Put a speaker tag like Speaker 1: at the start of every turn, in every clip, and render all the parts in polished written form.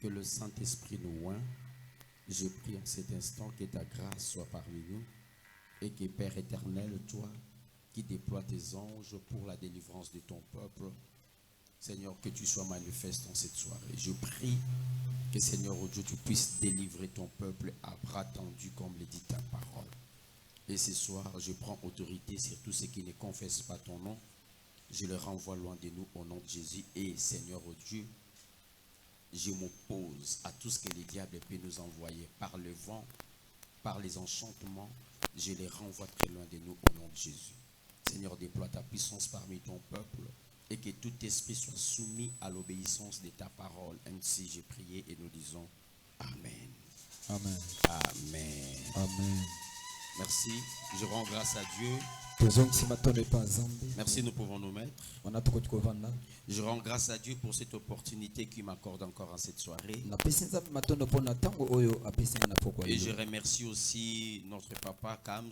Speaker 1: Que le Saint-Esprit nous oint. Je prie en cet instant que ta grâce soit parmi nous et que Père éternel, toi qui déploies tes anges pour la délivrance de ton peuple, Seigneur, que tu sois manifeste en cette soirée. Je prie que, Seigneur, oh Dieu, tu puisses délivrer ton peuple à bras tendus comme le dit ta parole. Et ce soir, je prends autorité sur tous ceux qui ne confessent pas ton nom. Je les renvoie loin de nous au nom de Jésus. Et Seigneur, oh Dieu, je m'oppose à tout ce que le diable peut nous envoyer par le vent, par les enchantements. Je les renvoie très loin de nous au nom de Jésus. Seigneur, déploie ta puissance parmi ton peuple et que tout esprit soit soumis à l'obéissance de ta parole. Ainsi j'ai prié et nous disons Amen.
Speaker 2: Amen.
Speaker 1: Amen.
Speaker 2: Amen.
Speaker 1: Merci. Je rends grâce à Dieu. Merci, nous pouvons nous mettre. Je rends grâce à Dieu pour cette opportunité qu'il m'accorde encore en cette soirée. Et je remercie aussi notre papa Kams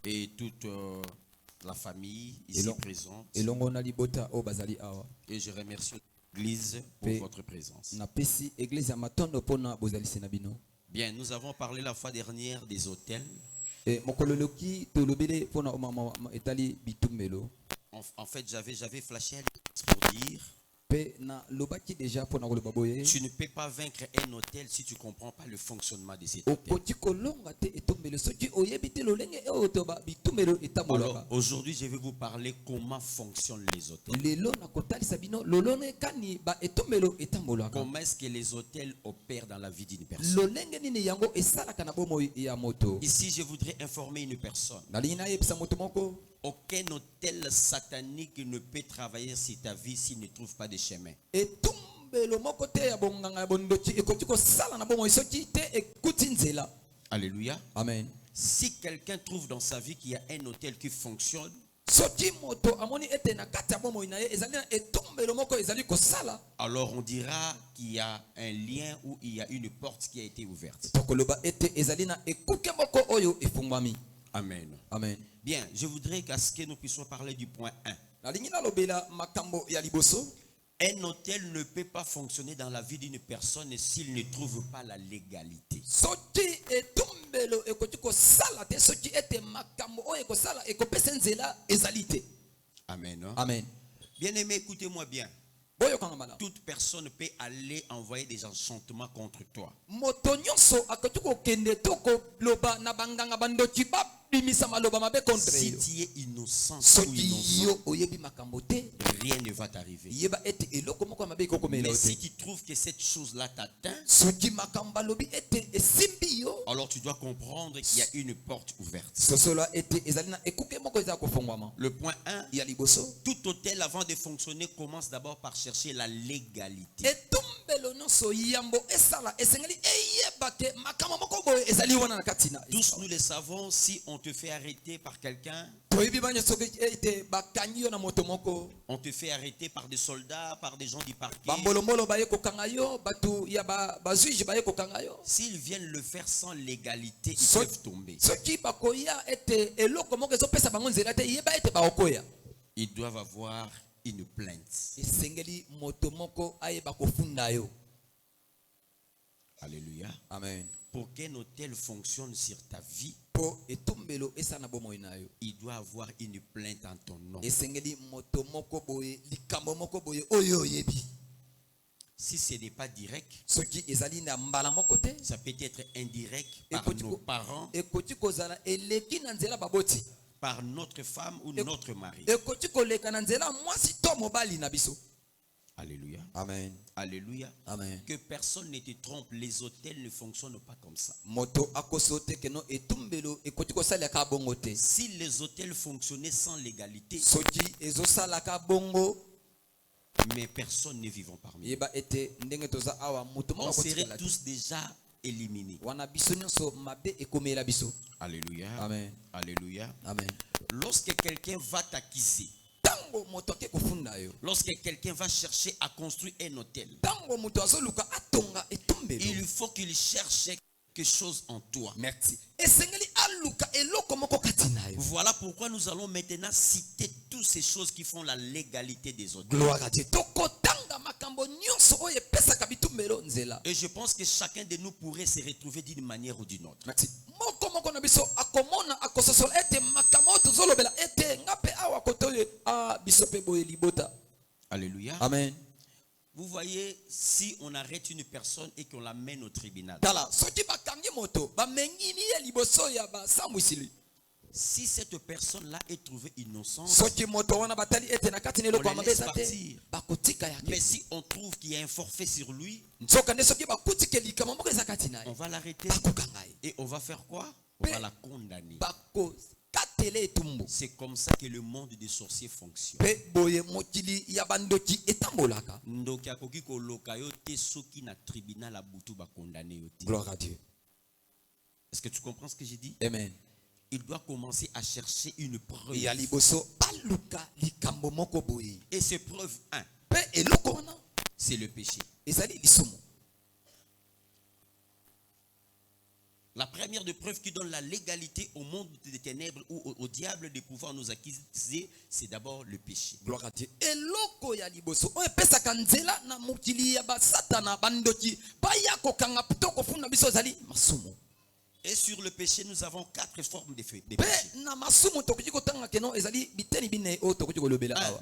Speaker 1: et toute la famille ici présente. Et je remercie l'Église pour votre présence. Bien, nous avons parlé la fois dernière des hôtels. En fait, j'avais flashé pour dire tu ne peux pas vaincre un hôtel si tu ne comprends pas le fonctionnement de cet hôtel. Alors, aujourd'hui, je vais vous parler comment fonctionnent les hôtels. Comment est-ce que les hôtels opèrent dans la vie d'une personne. Ici, je voudrais informer une personne. Aucun hôtel satanique ne peut travailler sur ta vie s'il ne trouve pas de chemin. Alléluia.
Speaker 2: Amen.
Speaker 1: Si quelqu'un trouve dans sa vie qu'il y a un hôtel qui fonctionne, alors on dira qu'il y a un lien ou il y a une porte qui a été ouverte. Amen.
Speaker 2: Amen.
Speaker 1: Bien, je voudrais qu'à ce que nous puissions parler du point 1. Un hôtel ne peut pas fonctionner dans la vie d'une personne s'il ne trouve pas la légalité. Amen. Non?
Speaker 2: Amen.
Speaker 1: Bien-aimé, écoutez-moi bien. Toute personne peut aller envoyer des enchantements contre toi. Si tu es innocent ou innocent, rien ne va t'arriver. Mais si tu trouves que cette chose-là t'atteint, alors tu dois comprendre qu'il y a une porte ouverte. Le point 1, tout hôtel avant de fonctionner commence d'abord par chercher la légalité. Tous nous le savons, si on te fait arrêter par quelqu'un, on te fait arrêter par des soldats, par des gens du parquet. S'ils viennent le faire sans légalité, ils peuvent tomber. Ils doivent avoir une plainte. Alléluia.
Speaker 2: Amen.
Speaker 1: Pour qu'un hôtel fonctionne sur ta vie, il doit avoir une plainte en ton nom. Si ce n'est pas direct, ça peut être indirect par nos parents, par notre femme ou notre mari. Alléluia.
Speaker 2: Amen.
Speaker 1: Alléluia.
Speaker 2: Amen.
Speaker 1: Que personne ne te trompe, les hôtels ne fonctionnent pas comme ça. Si les hôtels fonctionnaient sans légalité, mais personne ne vivant parmi eux, on serait tous déjà éliminés. Alléluia.
Speaker 2: Amen.
Speaker 1: Alléluia.
Speaker 2: Amen.
Speaker 1: Lorsque quelqu'un va t'accuser, lorsque quelqu'un va chercher à construire un hôtel, il faut qu'il cherche quelque chose en toi.
Speaker 2: Merci.
Speaker 1: Voilà pourquoi nous allons maintenant citer toutes ces choses qui font la légalité des hôtels.
Speaker 2: Gloire à Dieu.
Speaker 1: Et je pense que chacun de nous pourrait se retrouver d'une manière ou d'une autre.
Speaker 2: Merci.
Speaker 1: Alléluia.
Speaker 2: Amen.
Speaker 1: Vous voyez, si on arrête une personne et qu'on l'amène au tribunal, si cette personne-là est trouvée innocente, on la laisse partir. Mais si on trouve qu'il y a un forfait sur lui, on va l'arrêter. Et on va faire quoi? On va la condamner. C'est comme ça que le monde des sorciers fonctionne.
Speaker 2: Gloire à Dieu.
Speaker 1: Est-ce que tu comprends ce que j'ai dit?
Speaker 2: Amen.
Speaker 1: Il doit commencer à chercher une preuve. Et cette preuve 1, c'est le péché. La première de preuve qui donne la légalité au monde des ténèbres ou au diable de pouvoir nous accuser, c'est d'abord le péché.
Speaker 2: Gloire à Dieu.
Speaker 1: Et sur le péché, nous avons 4 formes de péché.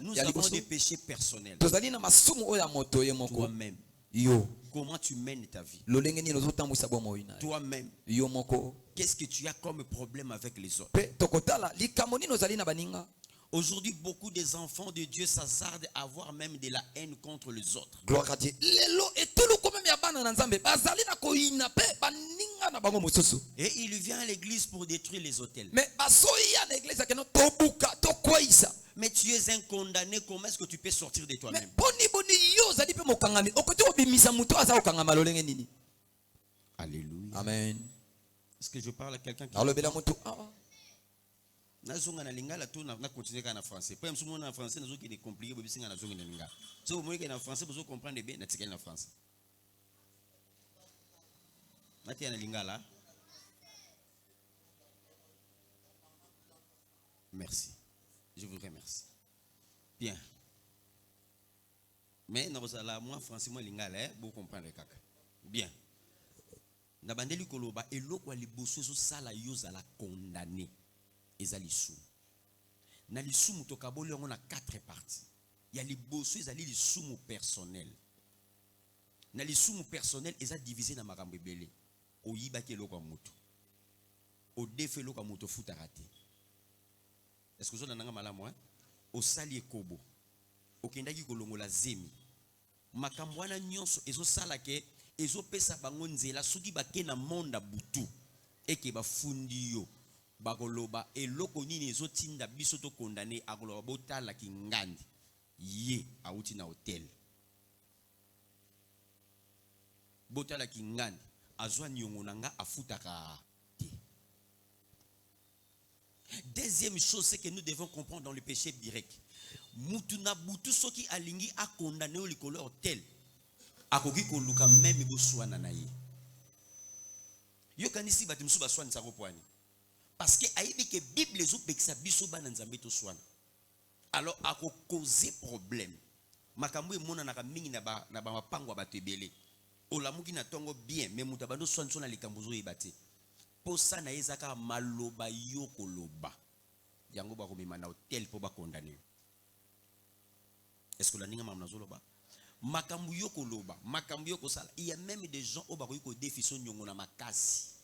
Speaker 1: Nous avons des péchés personnels. Toi-même. Comment tu mènes ta vie? Toi-même. Qu'est-ce que tu as comme problème avec les autres? Aujourd'hui, beaucoup des enfants de Dieu s'hasardent à avoir même de la haine contre les autres.
Speaker 2: Gloire à Dieu.
Speaker 1: Et il vient à l'église pour détruire les autels. Mais tu es un condamné, comment est-ce que tu peux sortir de toi-même? Alléluia.
Speaker 2: Amen.
Speaker 1: Est-ce que je parle à quelqu'un qui... nazonga na lingala to na continuer na français pas même na français nazo qui est compliqué bobi singa nazonga na lingala so moi que na français vous comprendre bien na tikela na français natia na lingala. Merci, je vous remercie. Bien, mais na bosala moi français moi lingala vous comprendre kaka bien na bandeli koloba eloko liboso so sala yoza la condamné. Ezali sous. Na lisumu to kaboli on a 4 parties. Il y a les bossu ezali lisumu personnel. Na lisumu personnel eza divisé na makambo ebele. Oyiba ke loko mutu. O defe loko mutu futa raté. Est-ce que vous avez malamu hein? O sali ekobo. O kendaki kolongola zemi. Makambo wana nyonso ezo sala ke ezo pesa bango nzela soki bake na monda butu eke bafundi yo. Bakoloba eloko nini ezotinda biso to condamné akoloba botala kingandi ye auti na hotel botala kingandi azwa nyongo nanga afutaka te. Deuxième chose c'est que nous devons comprendre dans le péché direct. Mutuna butu soki alingi a condamné au likolo hotel akoki koluka même boswana na ye. Yo kanisi batimsu baswani sa kopwani. Parce que aïbi que Bible les autres peksa biso ba nzambe to swana. Alors a causer problème. Makambo mona na mingi na ba mapangwa batebele. Olamuki na tongo bien mais mutabando swana sona likambuzo yebate. Posa na ezaka maloba yokoloba. Yango ba komema na hotel po ba condamner. Est-ce que la ninga mamnazoloba? Makambo yokoloba, makambo yokosala. Il y a même des gens au ba ko défison nyongo na makasi.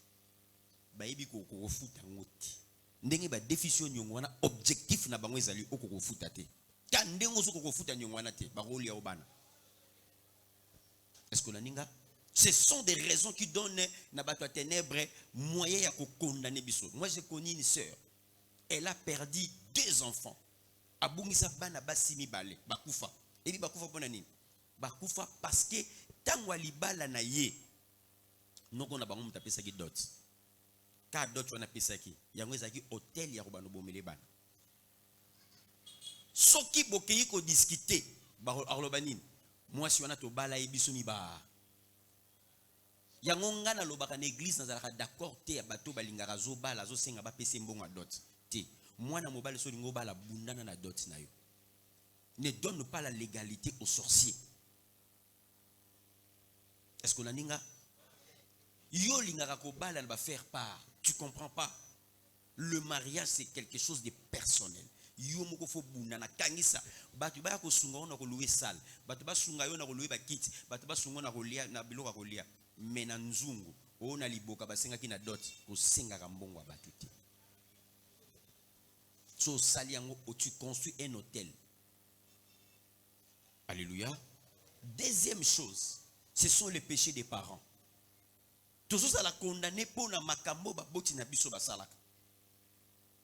Speaker 1: Bayibi ko futa ngoti ndenge ba définition nyongo wana objectif na bango ezali ko futa te ka ndengo zo ko futa nyongo wana te ba roli ya obana. Est-ce que la ninga ce sont des raisons qui donnent na bato ténèbres moyen ya ko condamner biso. Moi j'ai connu une sœur, elle a perdu 2 enfants abungisa bana basimi balé bakufa et bakufa pona nini bakufa parce que tango libala na ye noko na bango mutapesa ki dot ka dot wana pesaki yango ezaki hotel ya kobano bomele bana soki bokeyi ko discuter ba aloba nini mwasi wana to bala yebiso mi ba yango ngana lobaka na église nazalaka d'accord te ya bato balingaka zo bala zo senga ba pese mbongo dot te mwana mobali so lingo bala bundana na dot na yo. Ne donne pas la légalité aux sorciers. Est-ce qu'on a ninga? Yo lingara ko bala va faire part. Tu comprends pas? Le mariage c'est quelque chose de personnel. Yo moko fo buna na kangisa. Batu ba ko sunga ona ko louer salle. Batu ba sunga yo na ko louer ba kit. Batu ba sunga na ko lia na biloko ko lia. Mais na nzungu ona liboka basenga ki na dot ko senga ka mbongo batu te. So sali yango tu construis un hôtel. Alléluia. Deuxième chose, ce sont les péchés des parents. Tous à la condamner pour na makambo ba boti na biso basalaka.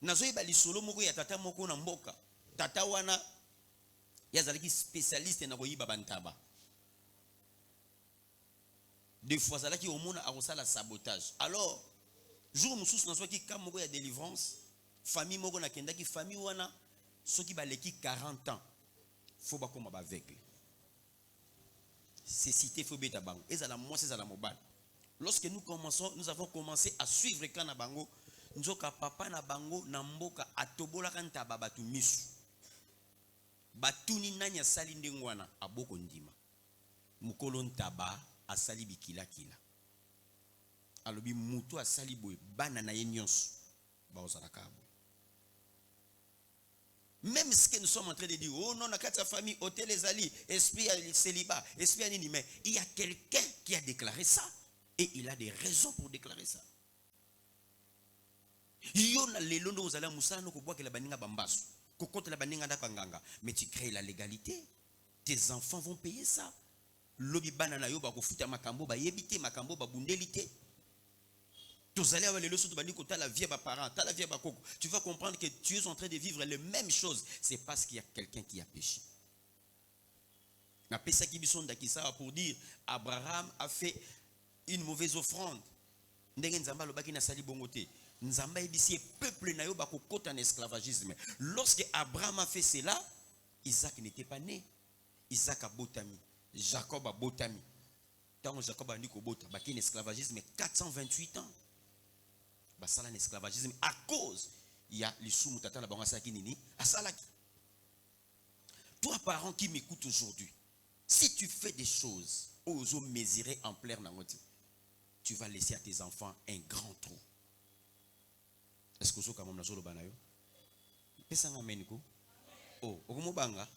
Speaker 1: Nazoyi ba lisolo moko ya tata moko na mboka. Tata wana yazalaki spécialiste na koyiba bantaba. Des fois zalaki omona akosala sabotage. Alors, jour mususu nazo ki kam moko ya délivrance, famille moko na kendaki famille wana soki baleki 40 ans. Faut ba koma ba aveugle. C'est cité faut beta bango. Ezala moi c'est la mobile. Lorsque nous avons commencé à suivre kana bango, nzoka papa na bango na mboka atobola kanta babatu misu. Batuni nanya sali ndengwana aboko ndima. Mukolo ntaba asali bikila kila. Alobi mutu asali boy bana na yenyonso ba ozalaka. Même ce que nous sommes en train de dire, oh non, na kata famille, hôtel les ali, esprit à célibat, esprit à nini, mais il y a quelqu'un qui a déclaré ça. Et il a des raisons pour déclarer ça. Mais tu crées la légalité. Tes enfants vont payer ça. Lobi banana yo ba ko futa makambo ba yebite makambo ba bundelité. Tu allez avoir les leçons de la vie à parents, la vie à coco. Tu vas comprendre que tu es en train de vivre les mêmes choses. C'est parce qu'il y a quelqu'un qui a péché. Pour dire Abraham a fait une mauvaise offrande. Nzamba ebisi peuple na yo ba ko kota en esclavagisme. Lorsque Abraham a fait cela, Isaac n'était pas né. Isaac a botami, Jacob a botami. Tant Jacob a dit ko bota, ba kin esclavagisme 428 ans. Ba sala en esclavagisme à cause il y a les sous mutata la bango saki nini asalaki. Toi parent qui m'écoute aujourd'hui, si tu fais des choses aux mesurées en plein nangoti, tu vas laisser à tes enfants un grand trou. Est-ce que vous avez un peu banayo? Pesanga meniko. Oh, okomo banga.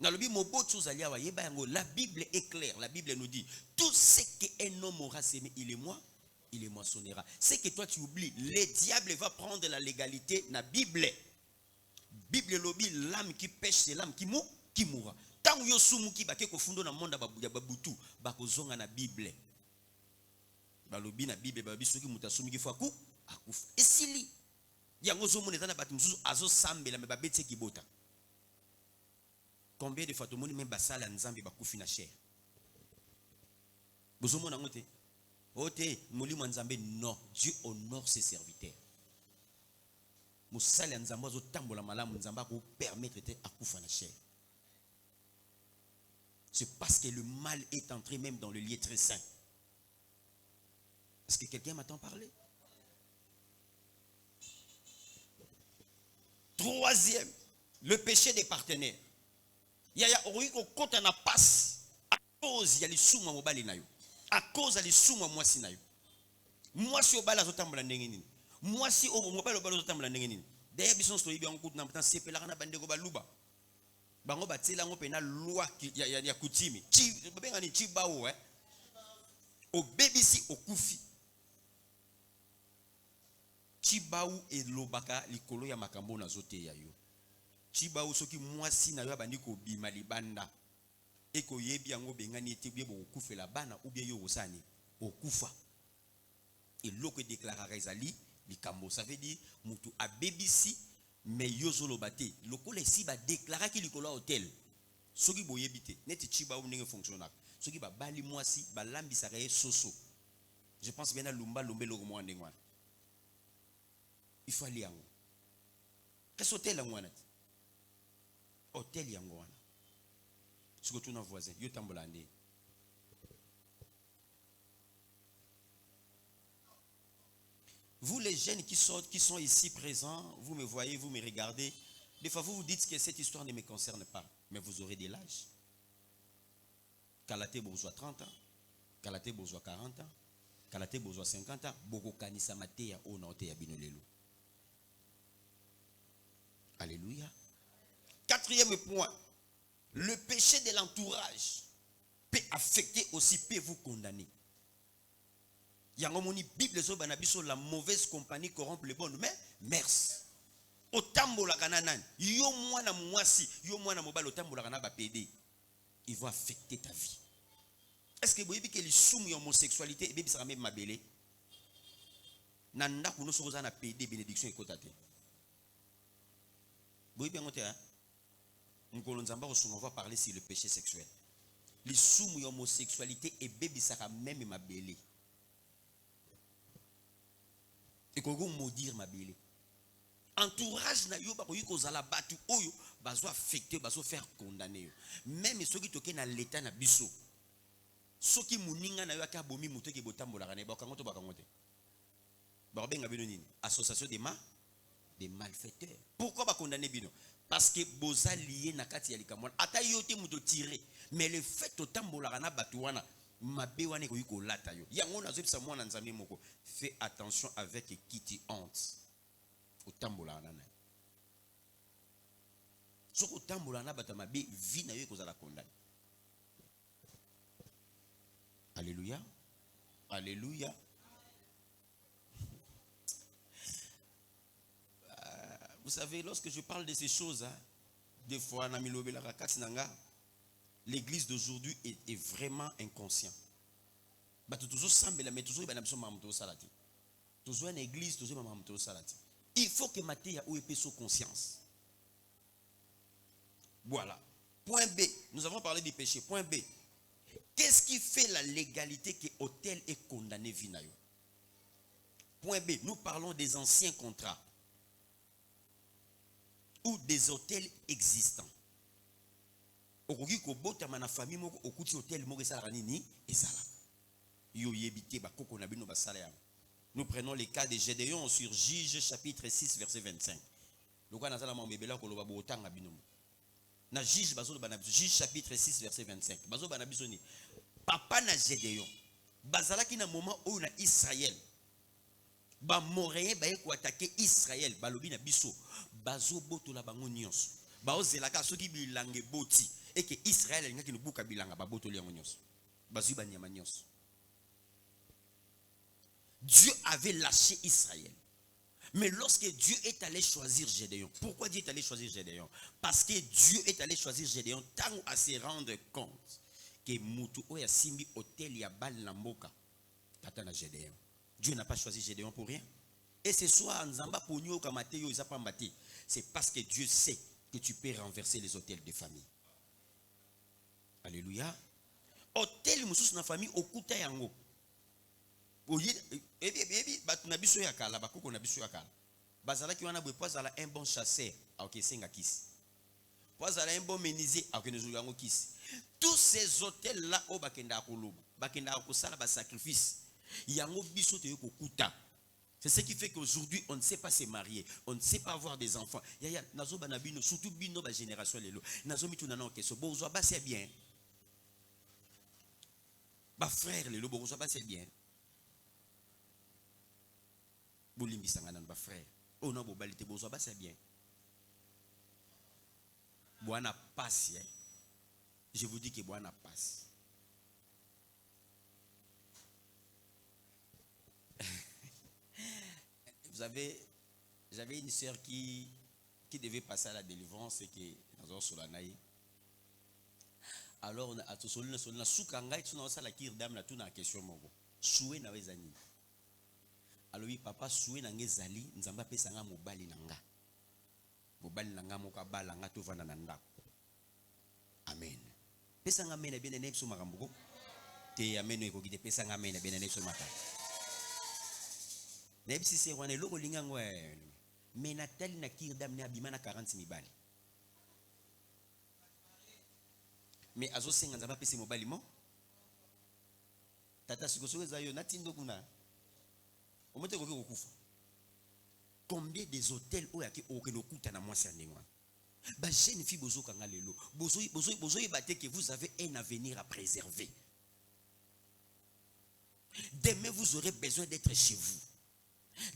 Speaker 1: Na lobi mobo tuzali awa yeba yango. La Bible est claire. La Bible nous dit tout ce qu'un homme aura semé, il est moissonnera. C'est que toi tu oublies. Le diable va prendre la légalité na Bible. Bible lobi l'âme qui pêche c'est l'âme qui mourra. Tant yo sumu ki bake ko fundo na monde ya babutu bakozonga na Bible. Balobi na Bible babi soki mutasumi ki faku akufa. Esili yango zo moneta na batu mususu azo sambela me babetse ki bota. Combien de fois tout le monde même basala nzambe bakufi na chair. Bozo mona ngote. Ote molimo nzambe non, Dieu honore ses serviteurs. Musala nzambe zo tambola malamu nzamba ko permettre te akufa na chair. C'est parce que le mal est entré même dans le lieu très saint. Est-ce que quelqu'un m'entend parler? Troisième, le péché des partenaires. Il y a oriko kota na passe à cause il y a les souma mobali na yo. À cause il y a les souma mwasi na yo. Mwasi obala zo tambola ndenge nini. Mwasi mobali obala zo tambola ndenge nini. D'ailleurs bison so yibi en na mtan sepela kana bandeko baluba. Bango batela ngo pena loi ya kutimi. Chi benga ni chibawo au BBC au kufi. Chibaou et lobaka likolo ya makambo na zote ya yo. Chibaou soki mwasi na yo abandi ko bima libanda. Eko yebi yango bengani ete biye bo kufela bana ou bien yo osani okufa. Et loko déclarera ezali likambo. Ça veut dire mutu a BBC mais yo zolobate. Loko le si ba déclarer ki likolo hotel. Soki boyebite neti chibaou ndenge fonctionner. Soki ba bali mwasi ba lambisa kaye soso. Je pense bien à lumba lombe loko mo ndengwana. Il faut aller en haut. Qu'est-ce que hôtel en haut? Hôtel en haut. Ce que tu as voisin, yo tambolande. Vous les jeunes qui sont ici présents, vous me voyez, vous me regardez. Des fois vous vous dites que cette histoire ne me concerne pas, mais vous aurez de l'âge. Kalaté besoin 30 ans. Kalate bozwa 40 ans, kalate bozwa 50 ans, boko kanisa mateya o na ote ya bino lelo. Alléluia. Quatrième point, le péché de l'entourage peut affecter aussi, peut vous condamner. Yangomoni Bible zo banabiso, la mauvaise compagnie corrompt les bonnes mœurs. Otambola kananan, yo mwana mwasi, yo mwana mobali otambola kana ba PD, il va affecter ta vie. Est-ce que vous voyez que les soumis homosexualité et bébé sera même mabélé? Nanda kuno soza na PD bénédiction et kotate. Vous voyez bien ngote hein? On va parler sur le péché sexuel. Les soumis homosexualité et bébé sera même mabélé. Et qu'on va maudire mabélé. Entourage na yo ba ko yiko zala batu oyo bazo affecter bazo faire condamner. Même ceux qui toquent na l'état na biso. Ceux qui muninga na yo aka bomi muto ki botambola kana ba kangoto ba kangote. Ba benga bino nini? Association des malfaiteurs. Pourquoi ba condamner bino? Parce que boza lié na kati ya likamwana. Ata yo te muto tirer, mais le fait otambola kana batu wana mabe wana ko yiko lata yo. Yango na zepsa mwana nzambe moko. Fais attention avec qui tu honte. Otambola kana. Soko otambola na bata mabe vi na yo ko zala condamner. Alléluia. Alléluia. Vous savez, lorsque je parle de ces choses, hein, des fois, l'église d'aujourd'hui est vraiment inconscient. Il faut que Matthieu ait son conscience. Voilà. Point B. Nous avons parlé du péché. Point B. Qu'est-ce qui fait la légalité que l'hôtel est condamné vinayo? Point B. Nous parlons des anciens contrats ou des hôtels existants. Nous prenons le cas de Gédéon sur Juge chapitre 6 verset 25. Na Juge chapitre 6 verset 25. Papa na Gédéon. Bazalaki na moment où na Israël. Ba moréen ba ko attaquer Israël, balobi na biso. Bazo boto la bango nyonso. Ba ozelaka soki bilange boti et que Israël ngaki no buka bilanga ba boto liango nyonso. Bazu ba nyama nyonso. Dieu avait lâché Israël. Mais lorsque Dieu est allé choisir Gédéon, pourquoi Dieu est allé choisir Gédéon? Parce que Dieu est allé choisir Gédéon tant à se rendre compte que Moutou Oya Simbi Hotel Yabal Namboka Katana Gédéon. Dieu n'a pas choisi Gédéon pour rien. Et ce soir, Nzamba Ponyo Kamateyo Isapambati, c'est parce que Dieu sait que tu peux renverser les hôtels de famille. Alléluia. Hôtel Moussous na famille Okuta Yango. Batunabiso yakala bakoko nabiso yakala bazala ki wana bwe pozala un bon chasseur aokesenga kisi pozala un bon menuisier aokenezu yango kisi. Tous ces hôtels là o bakenda koloba bakenda kosala ba sacrifice yango biso te yokokuta. C'est ce qui fait qu'aujourd'hui on ne sait pas se marier, on ne sait pas avoir des enfants. Yaya nazo banabino surtout bino ba génération lelo nazo mituna na keso bozwa ba c'est bien ba frère lelo bozwa ba c'est bien. Frère. Oh non, c'est bien. Boana passe. Je vous dis que Boana passe. J'avais une sœur qui devait passer à la délivrance et qui dans sur la naïe. Alors on a tout sur la soukanga tu n'as la kir dame la tout na question mongo. Soué na wezani. Alors oui papa soué na ngezali nzamba pesa nga mobali nanga. Mobali nanga moka bala nga to vanda na ndako. Amen. Pesa nga mena bien na so makambo. Te amen eko gide pesa nga mena bien na so maka. Na si c'est wana loko linga ngwe. Mais Nathalie na kir dame na bimana 40 mibali. Mais azo senga nzamba pesa mobali mo. Tata sikoso zayo natindo kuna. Combien des hôtels où yaki okenokuta na mwasi andengwa. Ba jeune fille bozo kanga lelo. Bozo que vous avez un avenir à préserver. Demain, vous aurez besoin d'être chez vous.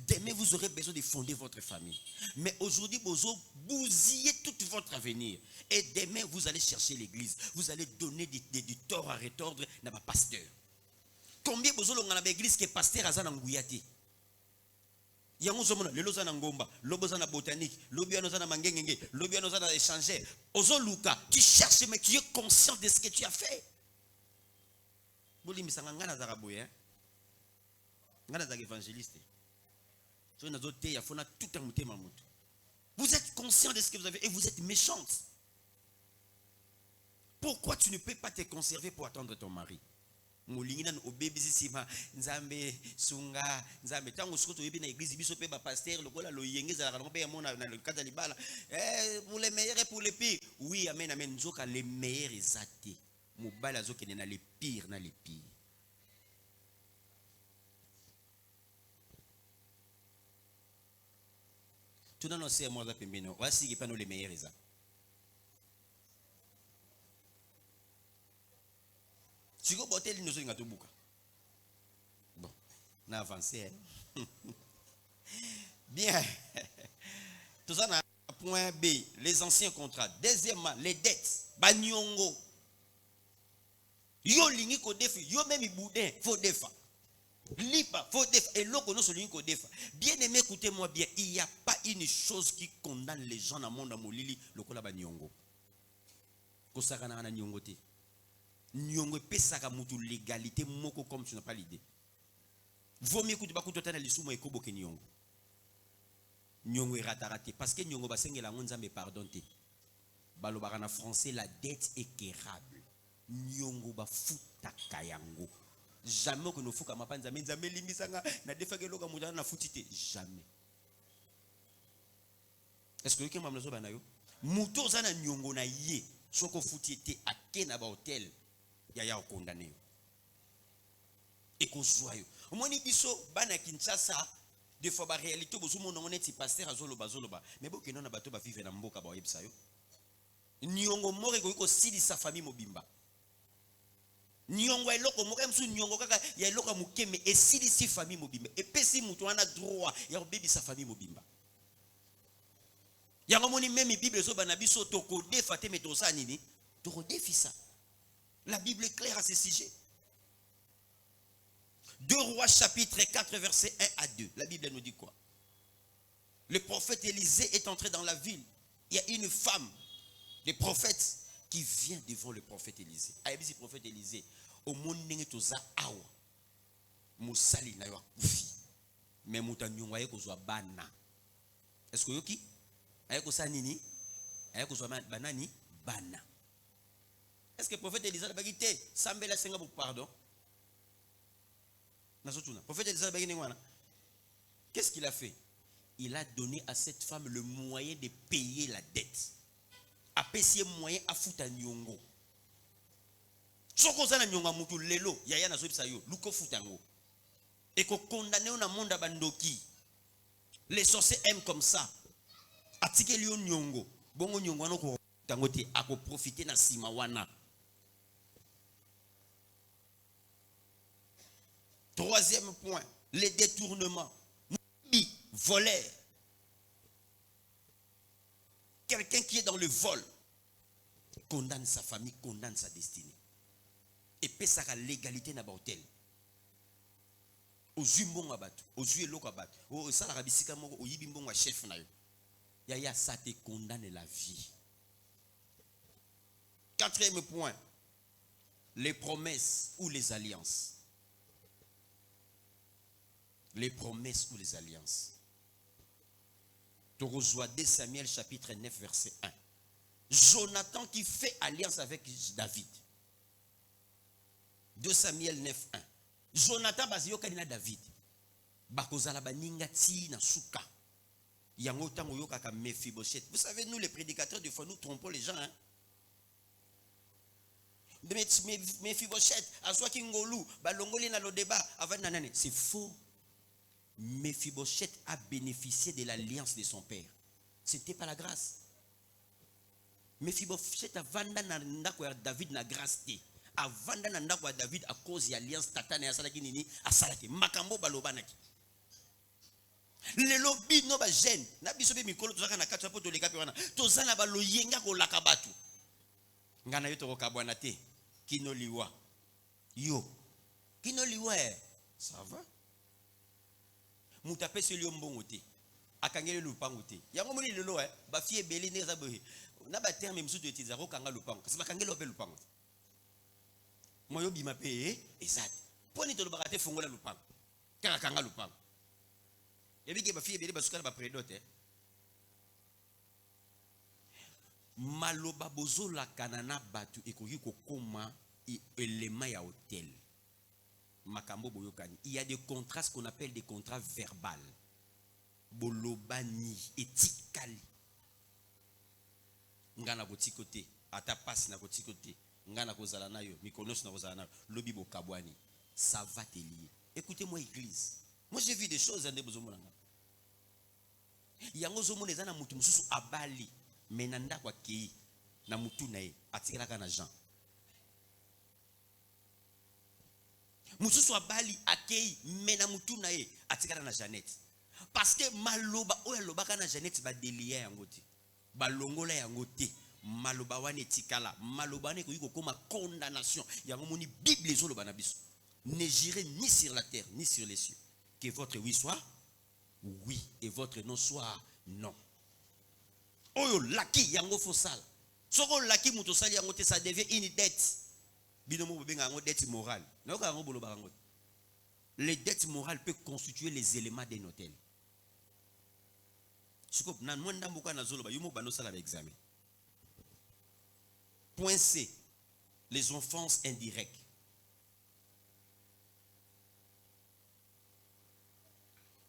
Speaker 1: Demain, vous aurez besoin de fonder votre famille. Mais aujourd'hui, vous bousillez tout votre avenir. Et demain, vous allez chercher l'église. Vous allez donner du tort à retordre à ma pasteur. Combien vous avez dans l'église que pasteur a ngouyati? Il y a un homme, le loza ngomba, loboza na botanique, lobiano na mangengenge, lobiano na échanger. Ozo Luka, tu cherches mais tu es conscient de ce que tu as fait. Boli misanga ngana za raboye. Ngana za évangéliste. Vous êtes conscient de ce que vous avez et vous êtes méchante. Pourquoi tu ne peux pas te conserver pour attendre ton mari? Molinginan obébisi sima nzambe sunga nzambe tango sokoto yebi na église biso pe ba pasteur lokola loyenge za ka pe mona na le kata libala pour les meilleurs et pour les pires. Oui, amen amen, nzoka les meilleurs ezate mobala zokene na les pires na les pires. Tout dans nos serments à Pembino, voici qui pas nous les meilleurs raisons. Si vous bottez nous sommes tout bouca. Bon, on a avancé. Bien. Tout ça, point B, les anciens contrats. Deuxièmement, les dettes. Banyongo. Yo lingi ko defi, yo même boudin, faut defa. Lipa, faut defa. Et l'autre non celui ko defa. Bien aimé, écoutez-moi bien. Il n'y a pas une chose qui condamne les gens dans le monde à molili, le kola banyongo. Kosaka na nyongo te. Nyongo pesaka mutu légalité moko comme tu n'as pas l'idée. Vaut mieux que tu bakuto tana lisumo ekobo ke nyongo. Nyongo ratarate parce que nyongo basengela ngonza me pardonte. Balobaka na français la dette est quérable. Nyongo ba futa kayango. Jamais que nous fuka mapanza nzambe limisanga na defake loka mutana na futite jamais. Est-ce que quelqu'un m'a dit banayo? Muto zana nyongo na ye soko futite ake na ba hôtel. Yaya condamné. Et qu'on soit. Au moins, biso bana Kinshasa, des fois, la réalité, vous avez on est pasteur à Zoloba. Mais bon, que non, bateau va vivre dans Mboka, ba yebsa yo. Nyongo more ko sili sa famille mobimba. Nyongo eloko mo kamsu nyongo kaka ya eloko mukeme et sili si famille mobimba. Et pesi mutu ana droit ya baby sa famille mobimba. Ya ngomoni même Bible zo bana biso toko defate metosa nini? Toko defisa. La Bible est claire à ce sujet. 2 Rois chapitre 4 verset 1 à 2. La Bible nous dit quoi? Le prophète Élisée est entré dans la ville. Il y a une femme, le prophète, qui vient devant le prophète Élisée. Aïe, le prophète Élisée, au monde n'est pas awa. Moussali na yo kufi. Mais moutanyo aye ko zo bana. Est-ce que yoki? Aye ko sa nini? Aye ko zo banani bana. Est-ce que le prophète Élisée a dit Sambela Senga pour pardon? Le prophète Élisée a dit qu'est-ce qu'il a fait? Il a donné à cette femme le moyen de payer la dette. A payé moyen à fouta nyongo. Soko zana nyonga mutu lelo yaya na zobi sayo luko futango. Et qu'on condamne on a monde bandoki. Les sorciers aiment comme ça. Atike lion nyongo. Bongo nyongo no ko tangote ako profiter na simawana. Troisième point, les détournements. Voleur. Quelqu'un qui est dans le vol condamne sa famille, condamne sa destinée. Et paie sa légalité na bautel. Aux yumbon abat, aux yeux abat, aux salarabisika moko, aux yibimbon à chef na yo. Yaya ça te condamne la vie. Quatrième point, les promesses ou les alliances. Les promesses ou les alliances. Tu reçois 2 Samuel chapitre 9 verset 1. Jonathan qui fait alliance avec David. 2 Samuel 9 1. Jonathan bazio kanina David. Bakozala baninga ti na suka. Yango tango yoka ka Mephibosheth. Vous savez, nous les prédicateurs des fois nous trompons les gens, hein. Mephibosheth azwa kingolu balongoli na lo débat avant nanane, c'est faux. Mephibosheth a bénéficié de l'alliance de son père. C'était pas la grâce. Mephibosheth a vendu David na grâce.
Speaker 2: avanda na ndako ya David à cause de l'alliance tatane ya salaki nini asalaki makambo balobanaki. Lelo bino ba jeune na biso be mikolo tozaka na kati po to leka pe wana tozana ba loyenga ko lakabatu ngana yo to kabwana te kino liwa yo kino liwa ça va mutape se liyo mbongo te akangele lupango te yango moni lelo ba fie beli neza boye na ba terme msutu etiza ko kanga lupango kasi bakangele ope lupango moyo bima pe ezati poni to lobaka te fongola lupango kaka kanga lupango. Et puis, il y a des gens maloba bozo la kanana batu ekoki kokoma élément ya hôtel makambo boyokani. Il y a des contrats ce qu'on appelle des contrats verbales bolobani etikali ngana ko tikote ata passe na ko tikote ngana ko zala nayo mikonos na ko zala nayo lobi bokabwani ça va te lier. Écoutez-moi église. Moi j'ai vu des choses ande bozomonanga. Yango zo moneza na mutu mususu abali menanda kwa kei na mutu na ye atikala na Jean. Mususu abali akei mena mutu na ye atikala na Jeannette. Parce que maloba oya lobaka na Jeannette ba delia yango te. Ba longola yango te. Maloba wane tikala, maloba ne ko yiko koma condamnation. Yango moni Bible ezo loba na biso. Ne jurez ni sur la terre ni sur les cieux. Que votre oui soit oui et votre non soit non. Oyo laki yango fosala. Soko laki muto sali yango te ça devient une dette. Binomo benga yango dette morale. Nayoka yango boloba yango. Les dettes morales peuvent constituer les éléments d'un hôtel. Soko na mwanda mboka na zoloba yumo bano sala l'examen. Point C. Les offenses indirectes.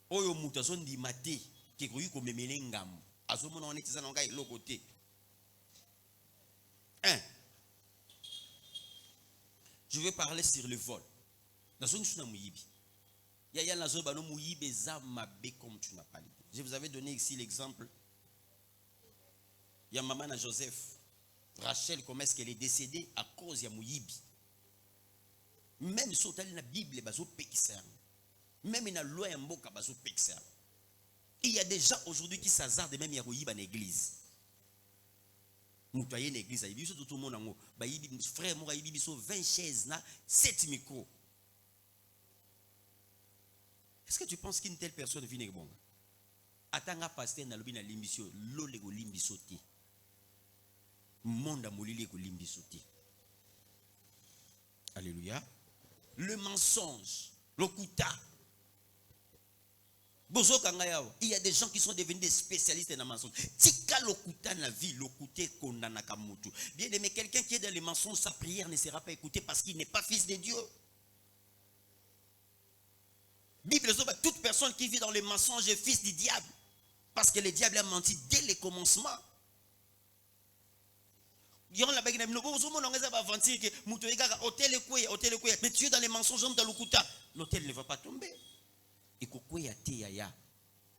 Speaker 2: Oyo muta sondi mate ke koyi ko memele ngam azomona on etiza ngai lokote 1. Je vais parler sur le vol. Dans son suna muyibi. Ya la zoba no muyibe za mabe comme tu n'as pas dit. Je vous avais donné ici l'exemple. Ya maman na Joseph. Rachel, comment est-ce qu'elle est décédée à cause ya muyibi. Même si on la Bible bazo pekisa. Même dans la loi et mboka bazo pekisa. Il y a des gens aujourd'hui qui s'hazardent même ya koyiba na église. Mutoye na église, il y a tout le monde ngo, ba yibi frère mo yibi biso 20 chaises na 7 micros. Est-ce que tu penses qu'une telle personne vient bon? Atanga pasteur na lobi na limbiso, lo lego limbiso ti. Monde molili ko limbiso ti. Alléluia. Le mensonge, le kuta. Il y a des gens qui sont devenus des spécialistes dans le mensonge. Tika lokuta na vie, lokuté kondana kamutu. Bien aimé, quelqu'un qui est dans les mensonges, sa prière ne sera pas écoutée parce qu'il n'est pas fils de Dieu. Bible dit toute personne qui vit dans les mensonges est fils du diable. Parce que le diable a menti dès le commencement. Mais tu es dans les mensonges dans l'okuta. L'hôtel ne va pas tomber.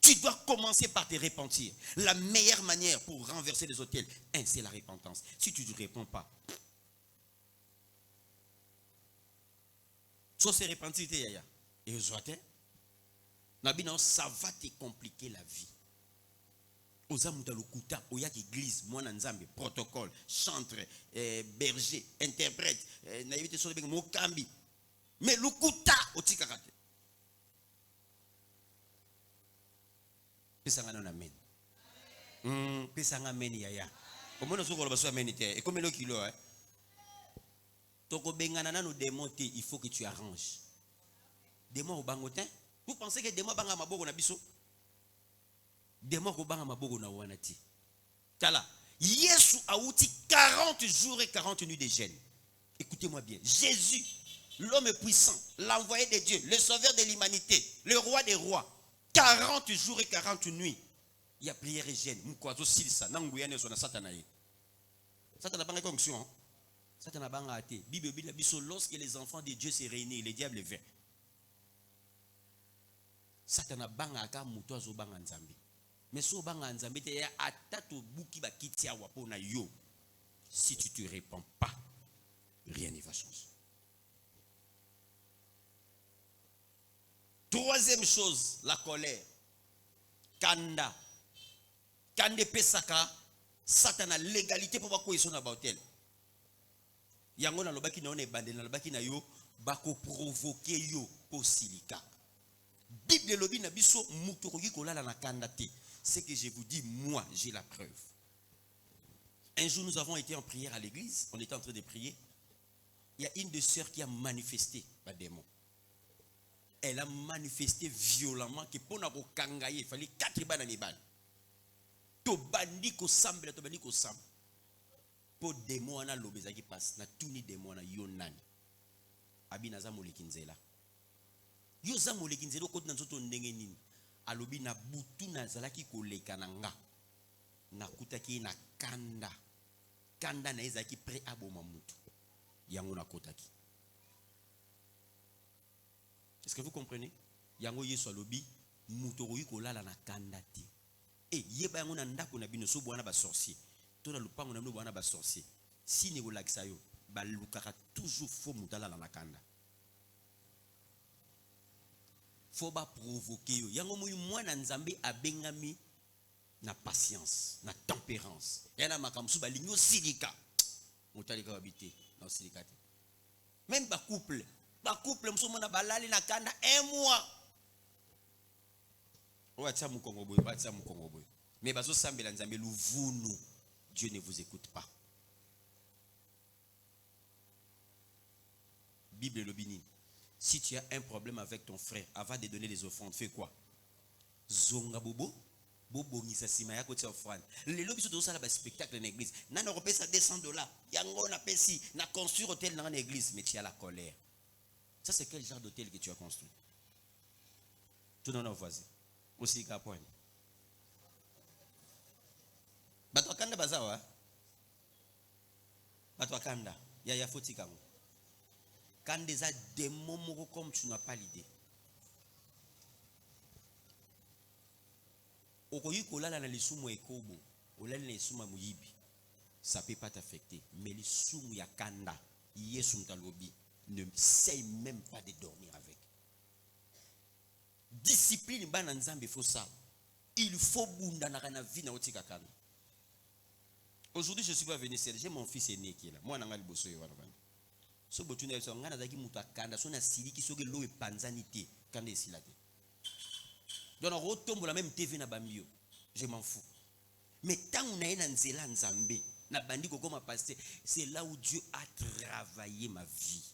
Speaker 2: Tu dois commencer par te repentir. La meilleure manière pour renverser les hôtels, c'est la repentance. Si tu ne réponds pas, soit c'est repentir, et ça va te compliquer la vie. Ozamuta lukuta, oyak église, moine nzambe, protocole, chantre, berger, interprète, naïvité sur le benga, mokambi. Mais lukuta, otikakate. Pesanga non amen. Pesanga amen yaya. Comment nous avons besoin amen et comme le kilo toko bengana na no démonter, il faut que tu arranges. Démon au bangotin. Vous pensez que démon banga maboko na biso? Démon ko banga maboko na wanati. Tala, Yesu a outi 40 jours et 40 nuits de jeûne. Écoutez-moi bien. Jésus, l'homme puissant, l'envoyé de Dieu, le sauveur de l'humanité, le roi des rois. 40 jours et 40 nuits. Il y a prière et jeûne. Mukwazo silsa. Nanguyane sona satana ye. Satana banga fonction. Satana banga ate. Bible biso lorsque les enfants de Dieu se réunissent, le diable vient. Satana banga aka mutwazo banga nzambe. Mais so banga nzambe te ya atato buki ba kitia wapo na yo. Si tu te répands pas, rien ne va changer. Troisième chose, la colère. Kanda. Kande pesaka. Satana légalité pour quoi ils sont about elle. Yango na lobaki na one bande na lobaki na yo bako provoquer yo po silika. Bible lobi na biso mutu koki kolala na kanda te. C'est que je vous dis, moi j'ai la preuve. Un jour nous avons été en prière à l'église, on était en train de prier. Il y a une des sœurs qui a manifesté un démon. Elle a manifesté violemment que pour na ko kangaye il fallait 4 balles na mibal. To bandi ko sambela to bandi ko sam. Po démon na lobeza qui passe na tuni démon na yo nani. Abi naza moleki nzela. Yo za moleki nzela ko na nzoto ndenge nini. Alobi na butu na zalaki koleka na nga. Na kutaki na kanda. Kanda na ezaki prêt aboma mutu. Yango na kotaki. Est-ce que vous comprenez? Yango yeso alobi mutu koyi kolala na kanda te. Et yeba yango na ndako na bino so bwana ba sorcier. To na lupango na bino bwana ba sorcier. Si ne kolakisa yo, ba lukaka toujours fo mutala na kanda. Faut pas provoquer yo. Yango moyi mwana nzambe abengami na patience, na tempérance. Yana makamsu ba linyo silika. Mutalika habité na silika te. Même ba couple mso mona balali na kanda 1 mois. Ouatsa mukongo boy, ouatsa mukongo boy. Mais bazo sambela nzambe luvunu. Dieu ne vous écoute pas. Bible lobini. Si tu as un problème avec ton frère, avant de donner les offrandes, fais quoi? Zonga bobo, bobo ngisa sima yako tia offrande. Lelo biso to sala ba spectacle dans l'église. Nana repesa $200. Yango na pesi na construire hôtel dans l'église, mais tu as la colère. Ça c'est quel genre d'hôtel que tu as construit? Tout dans nos voisins. Aussi ka point. Bato kanda bazawa. Bato kanda. Ya foti kango. Quand des démons comme tu n'as pas l'idée. Okoyi kolala na lisumu ekobo, olala na lisumu muyibi. Ça peut pas t'affecter, mais lisumu ya kanda, yesu ntalobi, ne sait même pas de dormir avec. Discipline bana nzambe faut ça. Il faut bunda na vie na otika kanda. Aujourd'hui je suis pas venu seul, j'ai mon fils aîné qui est là. Moi nanga liboso yo wana. So botuna elso ngana zaki mutu akanda so na siliki soki lo epanzani te kanda esilate. Donc on retombe la même TV na bambio. Je m'en fous. Mais tant on a na nzela nzambe na bandi ko koma passer, c'est là où Dieu a travaillé ma vie.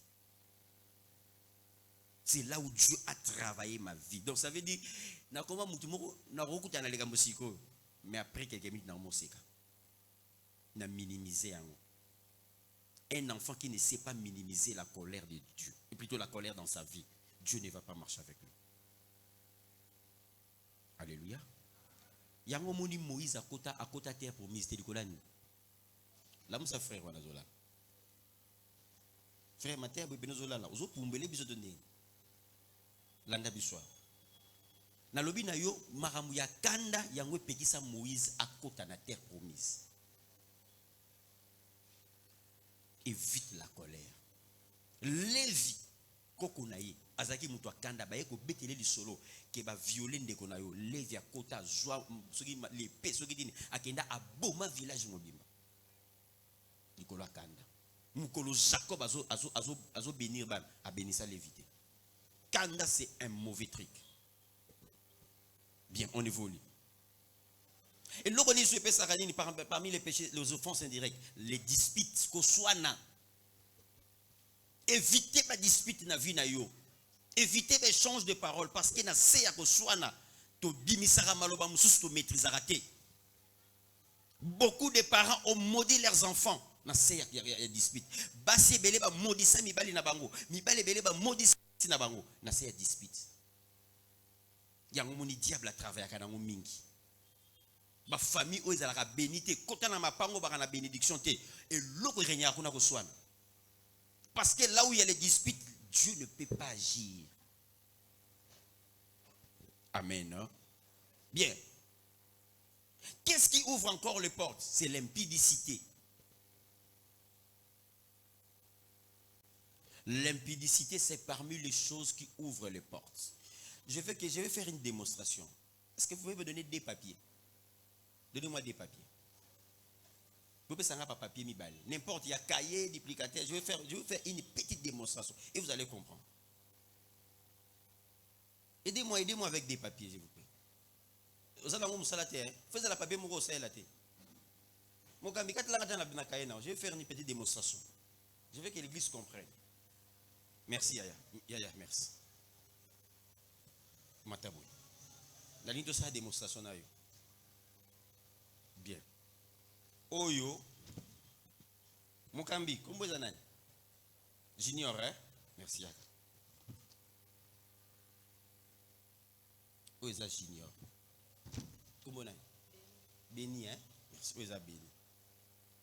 Speaker 2: C'est là où Dieu a travaillé ma vie. Donc ça veut dire na koma mutu moko na rokuta na leka mosiko, mais après quelques minutes na mosika. Na minimiser yango. Un enfant qui ne sait pas minimiser la colère de Dieu, et plutôt la colère dans sa vie, Dieu ne va pas marcher avec lui. Alléluia. Yango moni Moïse à kota terre pour ministère du Kolani. Là, mon frère, wana zola. Frère, ma terre, benozola là. Ozo pumbele biso donné. Landa biswa. Na lobi na yo maramu ya kanda yango pekisa Moïse à kota na terre promise. Évite la colère. Lévi kokonaye azaki mutu akanda baye ko betele lisolo ke ba violer ndeko na yo. Lévi akota zwa soki l'épée soki dini akenda aboma village mobimba. Nikolo akanda. Mukolo Jacob azo bénir ban a bénissa Lévité. Kanda c'est un mauvais truc. Bien, on évolue. Et l'autre parmi les péchés, les offenses indirectes, les disputes, évitez ma dispute na vie na yo. Évitez l'échange de paroles parce que na seya ko swana to bimisara maloba mususu to maîtrisera te. Beaucoup de parents ont maudit leurs enfants. Na seya ya dispute. Basi belé ba maudissa mibali na bango. Mibali belé ba maudissa na bango. Na seya dispute. Yango moni diable a travaillé kana mingi. Ma famille où ils allaient bénité, quand on a ma pango na bénédiction te et l'autre régnera qu'on a reçoit. Parce que là où il y a les disputes, Dieu ne peut pas agir. Amen. Hein? Bien. Qu'est-ce qui ouvre encore les portes? C'est l'impudicité. L'impudicité, c'est parmi les choses qui ouvrent les portes. Je vais faire une démonstration. Est-ce que vous pouvez me donner des papiers? Donnez-moi des papiers. Vous pouvez s'en papier, mi balle. N'importe, il y a cahier, duplicateur. Je vais faire une petite démonstration. Et vous allez comprendre. Aidez-moi avec des papiers, s'il vous plaît. Vous allez vous salater. Faites la papier, vous allez la tête. Je vais faire une petite démonstration. Je veux que l'église comprenne. Merci, Yaya. Yaya, merci. Mataboui. La ligne de sa démonstration. Bien. Oyo. Mokambi, comment vous allez? Junior, hein? Merci, Yaya. Oyo Junior. Comment vous allez? Béni, hein? Merci, Oyo Béni.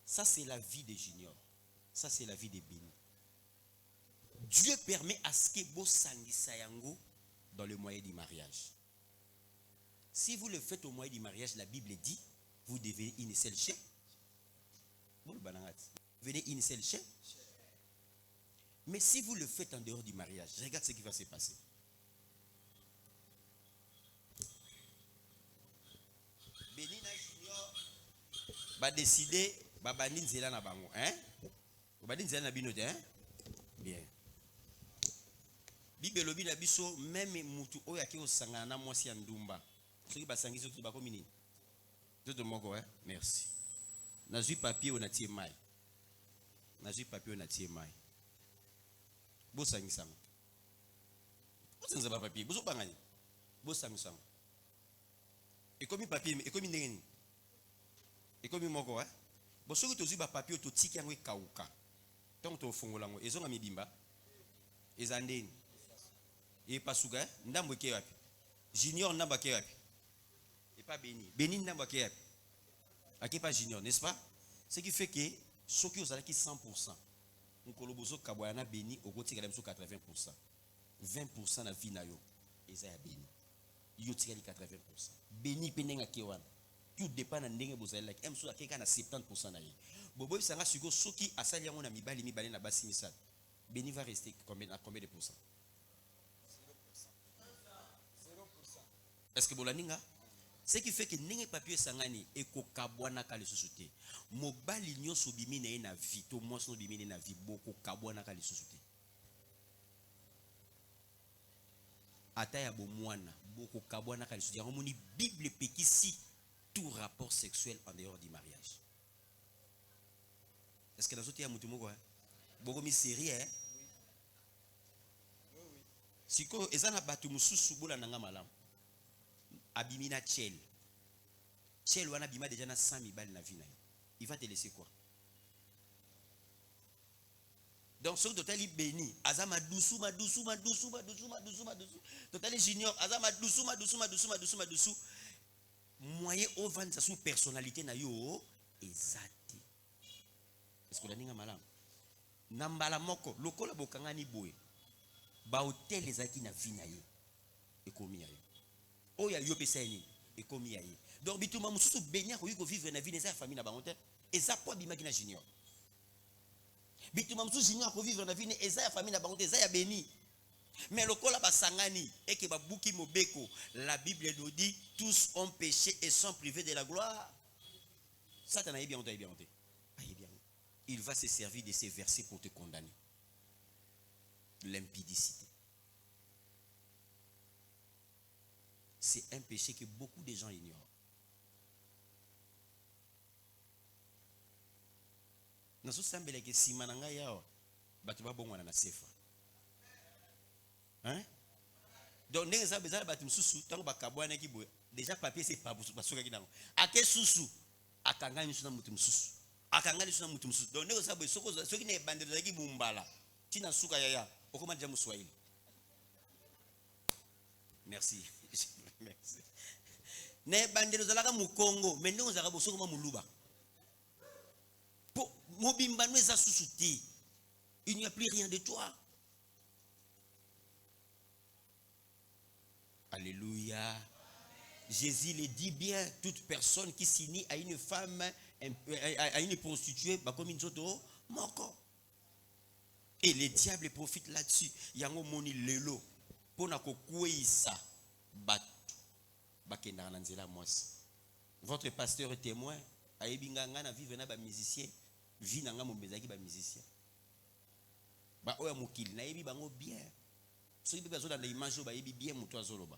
Speaker 2: Ça, c'est la vie des juniors. Ça, c'est la vie des bénis. Dieu permet à ce que vous sangisayango dans le moyen du mariage. Si vous le faites au moyen du mariage, la Bible dit, vous devenez une seule chair. Vous devenez une seule chair. Mais si vous le faites en dehors du mariage, regarde ce qui va se passer. Béni na junior va décider, va bandi nzela na bango, hein? Va bandi nzela na binote, hein? Bien. Bible lobi na biso même mutu oyo aki osangana na mwasi ya ndumba. Soki basangi soki bakomi nini? Toto moko, hein? Merci. Nazui papier on atie mai. Nazui papier on atie mai. Bosangi sango. Bosangi ba papier, boso bangani. Bosangi sango. Et comme papier, et comme ndengeni. Et comme moko, hein? Bosoki tozui ba papier to tiki yango kauka. Tant to fongola ngo ezonga mibimba. Ezandeni. Et pas souga, ndambo ke wapi. Junior ndamba ke wapi. Et pas béni. Béni ndamba ke wapi. Aki pas junior, n'est-ce pas? Ce qui fait que ceux qui ont 100%, on kolobozo kabwana béni au côté de 80%. 20% na vie na yo. Ezaya béni. Yo tikali 80%. Béni penenga kewana. Tout dépend na ndenge bozali like emso akeka na 70% na ye. Bobo sanga siko soki asali yango na mibali na basi misat. Béni va rester à combien de pourcents? Est-ce que bolaninga? Ce qui fait que n'engé papier sangani et kokabwana ka le société. Mobali nyonso bimine na vie, to monso bimine na vie boko kabwana ka le société. Ata ya bomwana boko kabwana ka le société. On moni Bible pekisi tout rapport sexuel en dehors du mariage. Est-ce que dans ce cas mutu moko boko mi série hein? Siko ezana batu mususu bola nanga malam. Abimina Tchel. Tchel wana bima déjà na 100 000 balles na vie na. Il va te laisser quoi? Donc ce total béni, azama doucou. Total junior, azama doucou. Moyen au vent sa sous personnalité na yo ezati. Est-ce que la ninga malam? Nambala moko lokola bokanga ni boye. Ba hotel ezaki na vie na ye. Ekomi ya yo. Oh ya yo pesa ni ekomi ya ye. Donc bituma mususu benya ko yuko vivre na vie na sa famille na bango te. Eza po bimaki na junior. Bituma mususu junior ko vivre na vie na eza ya famille na bango te, eza ya béni. Mais lokola basangani et que babuki mobeko, la Bible nous dit tous ont péché et sont privés de la gloire. Satan a bien bien. Il va se servir de ces versets pour te condamner. L'impudicité. C'est un péché que beaucoup de gens ignorent. Nous sommes que si mananga yao, batuba bongwana na sefa. Hein? Donc n'est ça besoin batum susu tant bakabwana ki boye. Déjà papier c'est pas basuka ki nango. Ake susu akangani suna mutum susu. Akangani suna mutum susu. Donc n'est ça boye soko soki ne bandelo zaki bumbala. Tina suka yaya okoma jamu Swahili. Merci. Merci. Ne bandelo zalaka mu Congo, mais ndongo zaka bosoko ma muluba. Po mobimba no eza susuti. Il n'y a plus rien de toi. Alléluia. Jésus le dit bien, toute personne qui s'unit à une femme, à une prostituée, bah comme une autre, moko. Et les diables profitent là-dessus. Yango moni lelo, pona ko kwisa. bat bakendaka na nzela mwasi. Votre pasteur est témoin. Ayebi nga na vivre na ba musicien, vie na nga mombezaki ba musicien. Ba oya mokili na yebi bango bien. Soki be bazo dans l'image ba yebi bien muto azoloba.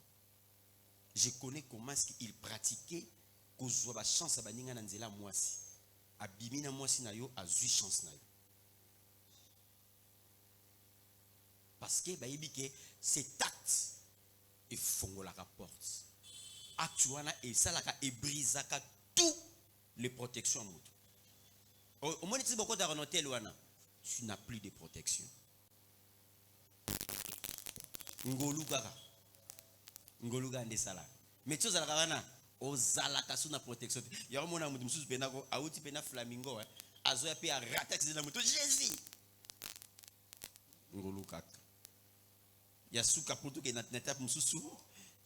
Speaker 2: Je connais comment est-ce qu'il pratiquait kozwa ba chance ba ninga na nzela mwasi. Abimi na mwasi na yo azui chance na yo. Parce que ba yebi ke cet acte et fongolaka porte. Acte wana et salaka et brisaka tout les protections mutu. Au moins tu beaucoup dans hôtel wana, tu n'as plus de protection. Ngoluga ndesala. Mais tu zalaka wana ozalaka sous na protection. Ya mona mutu mususu pena ko auti pena flamingo azoya pe aratex na mutu Jésus. Ngoluka. Ya suka pour tout que na étape mususu,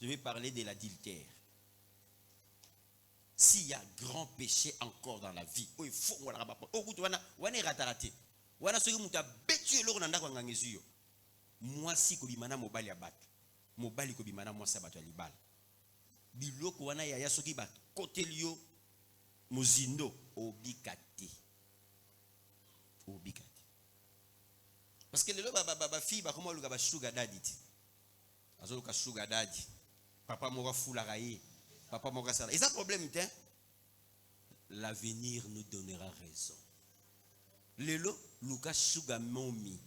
Speaker 2: je vais parler de l'adultère. S'il y a grand péché encore dans la vie, il faut qu'on la rapporte. On est raté. On a celui qui a bétu l'eau dans la ngangezio. Moi si ko bimana mobali ya bat. Mobali ko bimana moi sabato libal. Biloko wana ya soki ba côté lio muzindo obikati. Obikati. Parce que le ba fille ba comment luka ba sugar daddy. Azo luka sugar daddy. Papa moko fula raye. Papa moko sala. Et ça problème est l'avenir nous donnera raison. Lelo luka sugar mommy.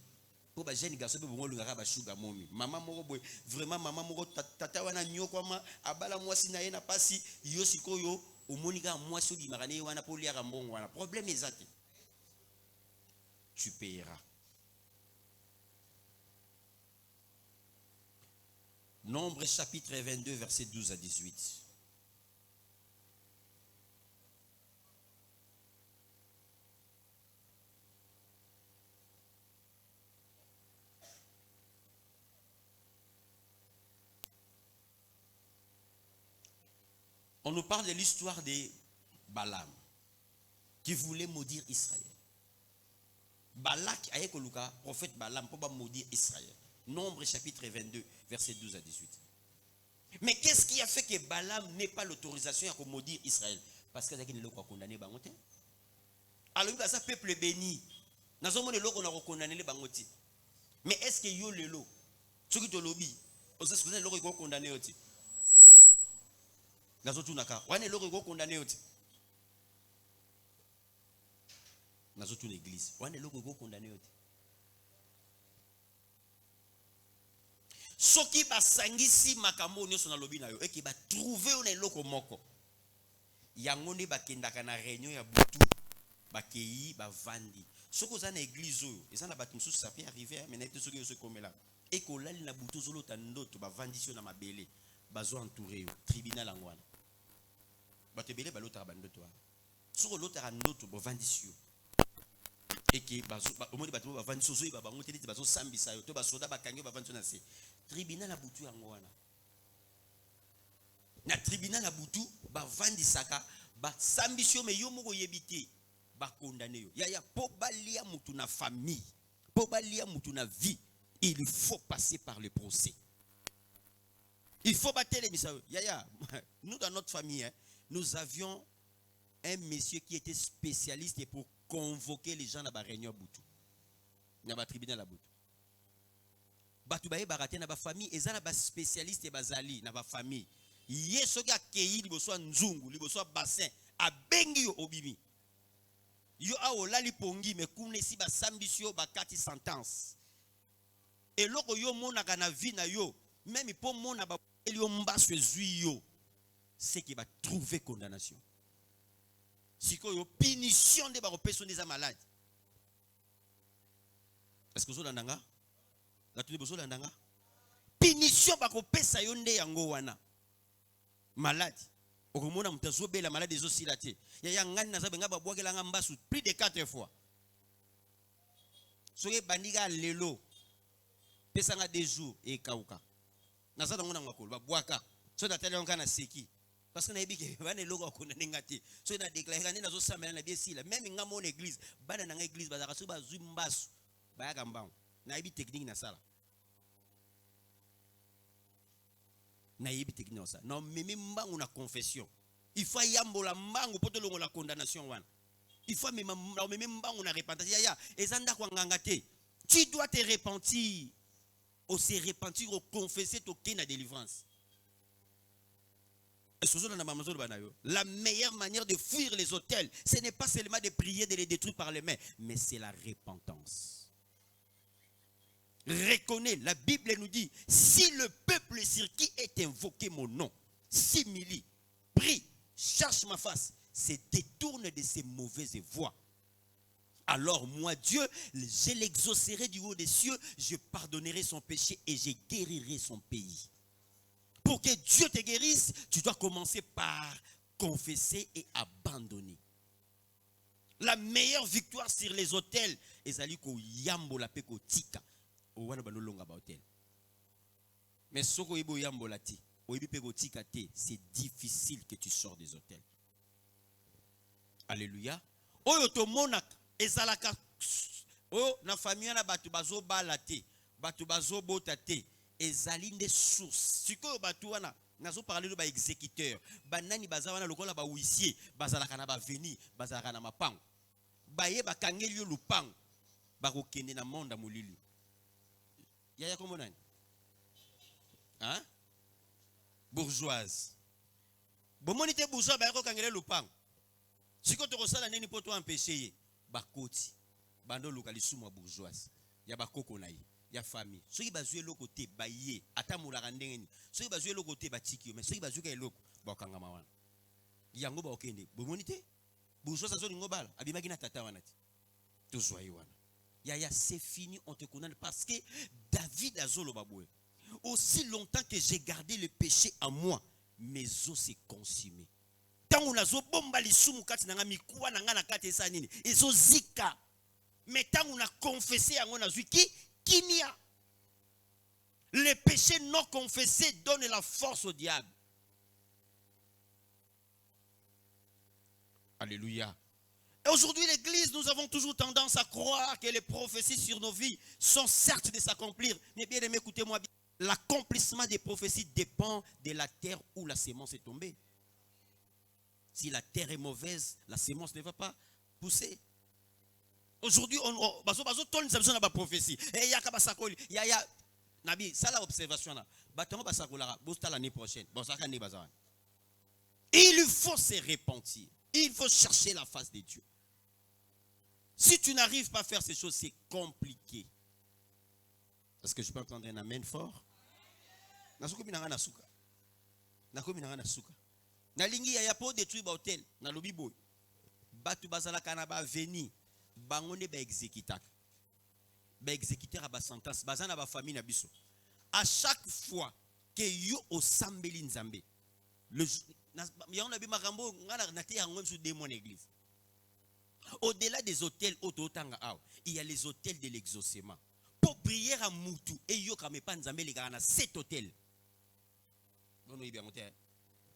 Speaker 2: Pour ba jeune garçon be bongo luka ba sugar mommy. Maman moko boy vraiment maman moko tata wana nyoko ma abala mwasi na ye na pasi yo sikoyo omonika mwasi di marane wana pour liara mbongo wana. Problème exact. Tu payeras. Nombre chapitre 22 verset 12 à 18. On nous parle de l'histoire de Balaam qui voulait maudire Israël. Balak aye koluka prophète Balaam pour maudire Israël. Nombre chapitre 22 verset 12 à 18. Mais qu'est-ce qui a fait que Balaam n'ait pas l'autorisation à maudire Israël? Parce qu'il y a a condamné bangote. Alors il y a un peuple béni. Nous avons le qu'on a condamné bangote. Mais est-ce que yo le lot? Ce qui te lobby, vous savez le qu'on a condamné aussi. Nous avons tout naka. On est le qu'on a condamné aussi. Nous avons toute l'église. On est le qu'on a condamné aussi. Ce qui va sangisi makambo nyoso na lobi na yo et qui va trouver on eloko moko yango ne bakendaka na réunion ya butu bakei bavandi soko za na église oyo eza na bato mususu ça peut arriver mais na soki yo se komela et ko lali na butu zolota ndoto bavandi sio na mabele bazo entourer yo tribunal angwana bato belé balota ba ndoto wa soko lota ndoto bavandi sio et que bazo au moins bato bavandi sio zo ba bango tete bazo sambisa yo to basoda bakangi bavandi na se tribunal abutu yango wana na tribunal abutu bavandi saka ba sambisio me yo moko yebite ba condamné yo ya po balia mutu na famille po balia mutu na vie il faut passer par le procès. Il faut battre les messieurs. Nous dans notre famille hein, nous avions un monsieur qui était spécialiste pour convoquer les gens dans la réunion abutu na ba tribunal abutu. Batu baye barate na ba famille ezala ba spécialiste bazali na ba famille yeso ki akei liboso nzungu liboso bassin abengi yo obimi yo aola lipongi me kuna si ba sambisio ba kati sentence eloko yo monaka na vie na yo même po mona ba elio mbaso ezui yo c'est qui va trouver condamnation siko yo punition de ba repéso des malades. Est-ce que vous avez ndanga la tuni bozo landanga punition ba ko pesa yo nde yango wana malade okomona mutazo bela malade ezo silate ya ngani na zabenga ba bwakela nga mbasu plus de 4 fois soke bandika lelo pesa nga 2 jours e kauka na za ngona ngakolo ba bwaka so na tele onka na seki parce que na ebike bana loko ko na ngati so na déclarer ngani nazo samela na biesila même nga mon église bana na église bazaka so ba zui mbasu ba ya kambango na ebi technique na sala. Na yebi tekino ça. Non meme mbangu na confession. Il faut yambola mbangu poto longo la condamnation wana. Il faut même mbangu na repentance. Ya ezanda kwa nganga te. Tu dois te repentir. Ou se repentir ou confesser to na délivrance. La meilleure manière de fuir les autels, ce n'est pas seulement de prier, de les détruire par les mains, mais c'est la repentance. Reconnais, la Bible nous dit, si le peuple sur qui est invoqué mon nom, s'humilie, prie, cherche ma face, se détourne de ses mauvaises voies, alors moi, Dieu, je l'exaucerai du haut des cieux, je pardonnerai son péché et je guérirai son pays. Pour que Dieu te guérisse, tu dois commencer par confesser et abandonner. La meilleure victoire sur les autels, mais c'est difficile que tu sors des autels. Alléluia. Na famille na batu bazo balate, batu bazo botate. Ezali des sources. Sikoyo batu wana nazo parler de ba exécuteur. Banani bazawana lokola ba huissier, bazalaka na ba veni, bazalaka na mapango. Baye bakangeli yo lupango. Bakokende na monde molili. Yaya komo nani? Hein? Bourgeoise. Bomonite bourgeois ba ko kangele lupango. Sikoyo to kosala neni poto empêcher bakoti. Bando lokali suma bourgeoise. Ya bakoko na yi. Ya famille. Ceux qui bazoué le côté baye, atamulaka ndengeni. Ceux qui bazoué le côté batiki, mais ceux qui bazoué le ba kangama wana. Yango ba okende. Bomonite? Bourgeois ça zo ngobala, abimaki na tata wana ti. Tozwai wana. Ya c'est fini, on te connaît parce que David azolo baboué. Aussi longtemps que j'ai gardé le péché en moi, mes os s'est consumé. Tant on a zo bomba lisumu kati na ngami kuwa na ngana kati esa nini. Ezo zika. Mais tant on a confessé à mon azui qui les péchés non confessés donnent la force au diable. Alléluia. Et aujourd'hui, l'Église, nous avons toujours tendance à croire que les prophéties sur nos vies sont certes de s'accomplir. Mais bien aimé, écoutez-moi bien. L'accomplissement des prophéties dépend de la terre où la sémence est tombée. Si la terre est mauvaise, la sémence ne va pas pousser. Aujourd'hui, on a prophétie. Et Nabi, ça la observation là. L'année prochaine. Il faut se repentir. Il faut chercher la face de Dieu. Si tu n'arrives pas à faire ces choses, c'est compliqué. Est-ce que je peux entendre un amen fort? Nalingi ya po détruire ba hôtel na lobi boy. Batu bazala kana ba veni. Bangone ba exécuteur. Ba exécuteur ba sentence, bazana ba famille na biso. À chaque fois que yo osambeli nzambe, le ya na bi makambo ngana na te yango sur démon église. Au-delà des hôtels ototanga aw, il y a les hôtels de l'exaucement. Pour prier à Moutou et yo kame pa nzambe les gars na 7 hôtels. Bono y bien monter.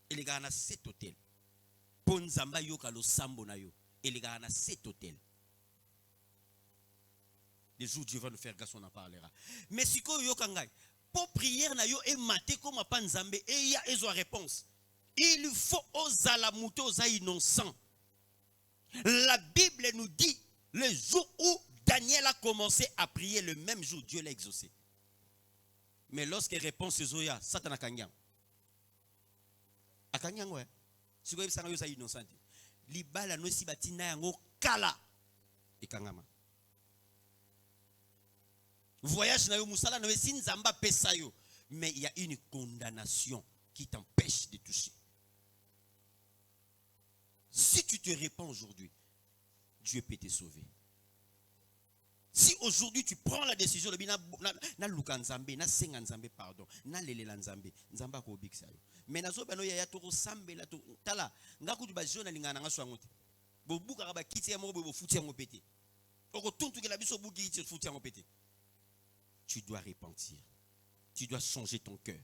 Speaker 2: Et les gars na 7 hôtels. Pour nzamba yo ka lo sambo na yo. Et les gars na 7 hôtels. Des jours Dieu va nous faire grâce, on en parlera. Mais si ko yo kangay, pour prier na yo et maté comme pa nzambe et il y a ezo réponse. Il faut osala muto za innocent. La Bible nous dit le jour où Daniel a commencé à prier, le même jour Dieu l'a exaucé. Mais lorsque réponse Zoya, Satan a kanyang. A kanyang ouais. Si vous avez ça innocent. Libala no si batina yango kala et kangama. Voyage na yo musala no si nzamba pesa yo, mais il y a une condamnation qui t'empêche de toucher. Si tu te répands aujourd'hui, Dieu peut te sauver. Si aujourd'hui tu prends la décision de na luka nzambe, na senga nzambe pardon, na lelela nzambe, nzamba ko bikisa yo. Mais nazo bano ya to sambe la to tala, ngaku tu ba jona lingana nga swangote. Bo buka ka ba kiti ya mo bo futi ya mo pété. Oko tuntu ke la biso buki ti futi ya mo pété. Tu dois repentir. Tu dois changer ton cœur.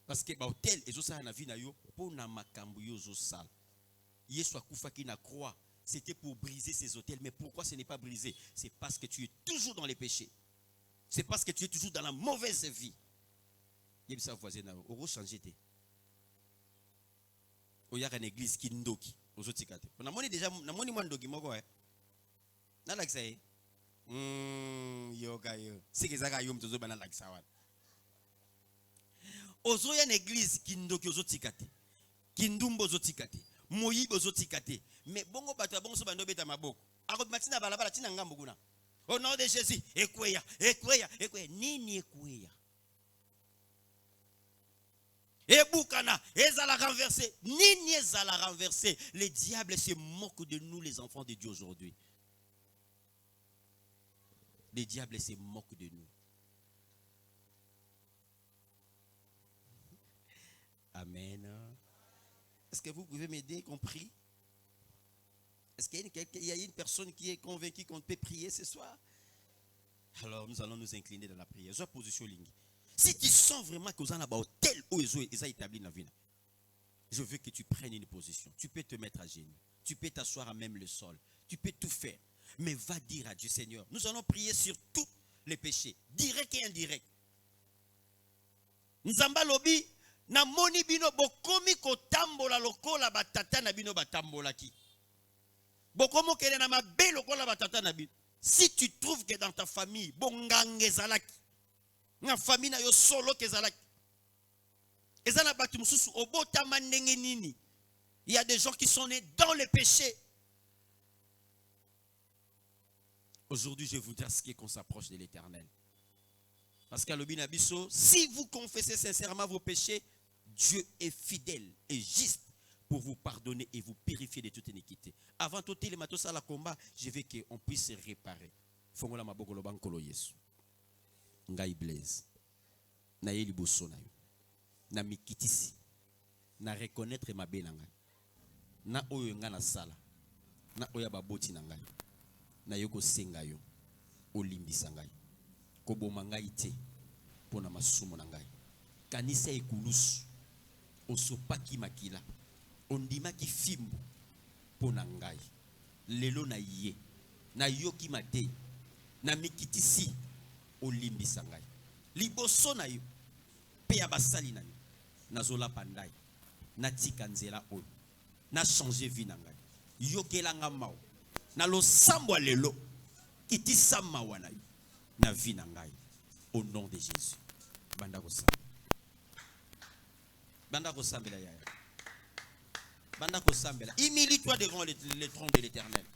Speaker 2: Parce que ba hôtel ezo sa na vie na yo po na makambu yo zo sal. Yesu akufa ki na croix. C'était pour briser ces hôtels. Mais pourquoi ce n'est pas brisé? C'est parce que tu es toujours dans les péchés. C'est parce que tu es toujours dans la mauvaise vie. Yebisa voisin na oko changer te. Oyaka na église ki ndoki ozotika te. Na moni déjà na moni mwa ndoki moko na like say yoga yo. Sikizaka yo mtozo bana like sawa. Ozoya na église ki ndoki ozotika te. Kindumbo ozotika te. Moyibo ozotika te. Mais bongo bato ya bongo so bando beta maboko. Akobimatina balabala tina ngambo kuna. Au nom de Jésus, ekweya. Nini ekweya? Eboukana, ezala renversé. Nini ezala renversé. Le diable se moque de nous, les enfants de Dieu aujourd'hui. Le diable se moque de nous. Amen. Est-ce que vous pouvez m'aider, compris? Est-ce qu'il y a une personne qui est convaincue qu'on peut prier ce soir? Alors nous allons nous incliner dans la prière. Je position lingi. Si tu sens vraiment que vous en avez tel ou établi dans la vie, je veux que tu prennes une position. Tu peux te mettre à genoux. Tu peux t'asseoir à même le sol. Tu peux tout faire. Mais va dire à Dieu, Seigneur, nous allons prier sur tous les péchés, direct et indirect. Nzamba lobi na moni bino bokomi kotambola lokola batata na bino batambolaki. Bokomo kele na mabe lokola batata na bino. Si tu trouves que dans ta famille bongange ezalaki, na famille na yo solo kezalaki, ezala batu mususu obotama ndenge nini. Il y a des gens qui sont nés dans le péché. Aujourd'hui, je voudrais qu'on s'approche de l'Éternel. Parce qu'à l'Obinabiso, si vous confessez sincèrement vos péchés, Dieu est fidèle et juste pour vous pardonner et vous purifier de toute iniquité. Avant tout les matos à la combat, je veux qu'on puisse se réparer. Fongola maboko lo bankolo Yesu. Ngai blaze. Na yeli boso na yo. Na mikitisi. Na reconnaître ma be na ngai. Na oyo nga na sala. Na oya baboti na ngai. Na yoko senga yo. Olimbisa ngai. Koboma ngai te. Pona masumo na ngai. Kanisa ekulusu. Osopaki makila. Ondima ki fimbo. Pona ngai. Lelo na ye. Na yoki mate. Na mikitisi. Olimbisa ngai. Liboso na yo. Pe ya basali na yo. Nazola pandai. Na tika nzela oyo. Na changer vie na ngai. Yokela nga mao. Na lo sambwa lelo. Iti sama wana yo. Na vie na ngai. Au nom de Jésus. Banda kosambela. Banda kosambela yaya. Banda kosambela. Humilie-toi devant le trône de l'Éternel.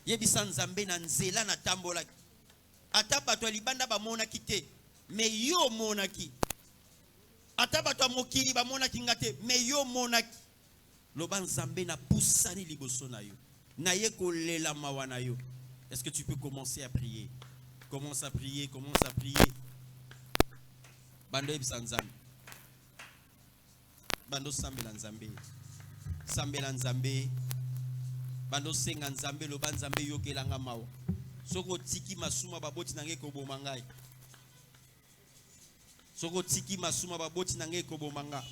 Speaker 2: Yebisa nzambe na nzela na tambola. Ata bato libanda ba monaki te. Mais yo monaki. Ata bato mokili ba monaki ngate. Mais yo monaki. Loba nzambe na poussani liboso na yo. Na ye kolela mawana yo. Est-ce que tu peux commencer à prier? Commence à prier, commence à prier. Bando yebisa nzambe. Bando sambela nzambe. Sambela nzambe. Bando senga nzambe loba nzambe yokelanga mawa. Soko tiki masuma baboti nange koboma ngai. Soko tiki masuma baboti nange koboma nga.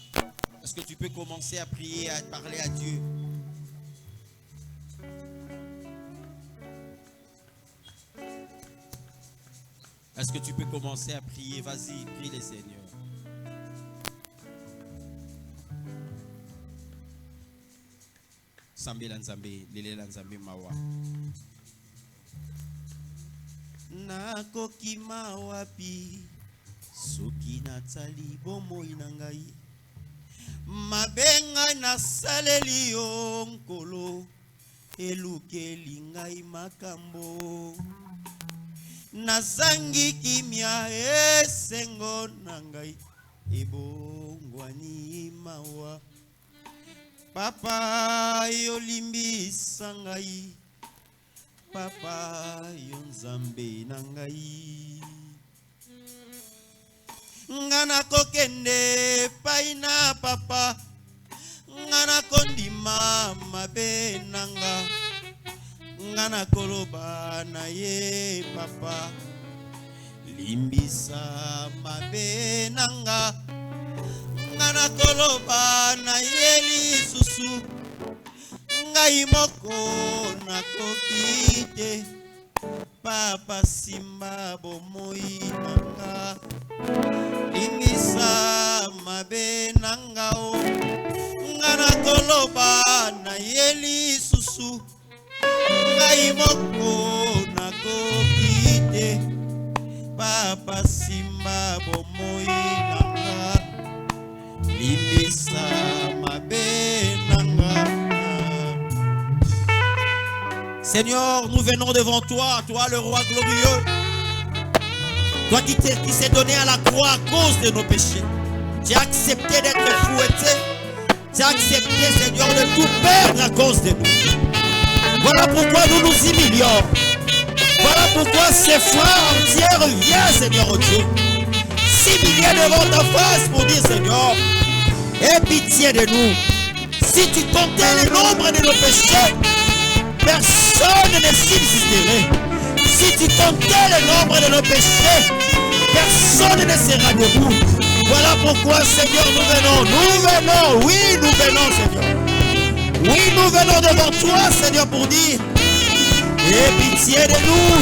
Speaker 2: Est-ce que tu peux commencer à prier, à parler à Dieu? Est-ce que tu peux commencer à prier? Vas-y, prie le Seigneur. Sambela nzambe, lelela nzambe mawa. Nakoki mawapi soki natali bomoi na ngai. Mabenga na saleli yo nkolo elukeli ngai makambo. Nazangi kimia esengo na ngai ebongwani mawa. Papa yo limbisa ngai. Papa yo nzambe na ngai. Ngana kokende paina papa. Ngana kondima mabe nanga. Ngana koloba na ye papa. Limbisa mabe nanga. Ngana koloba na ye lisusu. Ngai moko na kokite. Papa simba bomoi nanga.
Speaker 3: koloba na yeli susu ngai moko nakoki te papa simba bomoi nanga limbisa mabe nanga. Seigneur, nous venons devant toi, toi le roi glorieux, toi qui s'est donné à la croix à cause de nos péchés. Tu as accepté d'être fouetté, tu as accepté, Seigneur, de tout perdre à cause de nous. Voilà pourquoi nous nous humilions. Voilà pourquoi ces frères entiers viennent, Seigneur oh Dieu, s'humilier devant ta face pour dire, Seigneur, aie pitié de nous. Si tu comptais le nombre de nos péchés, personne ne subsisterait. Si tu comptais le nombre de nos péchés, personne ne sera debout. Voilà pourquoi, Seigneur, oui, nous venons, Seigneur. Oui, nous venons devant toi, Seigneur, pour dire, aie pitié de nous,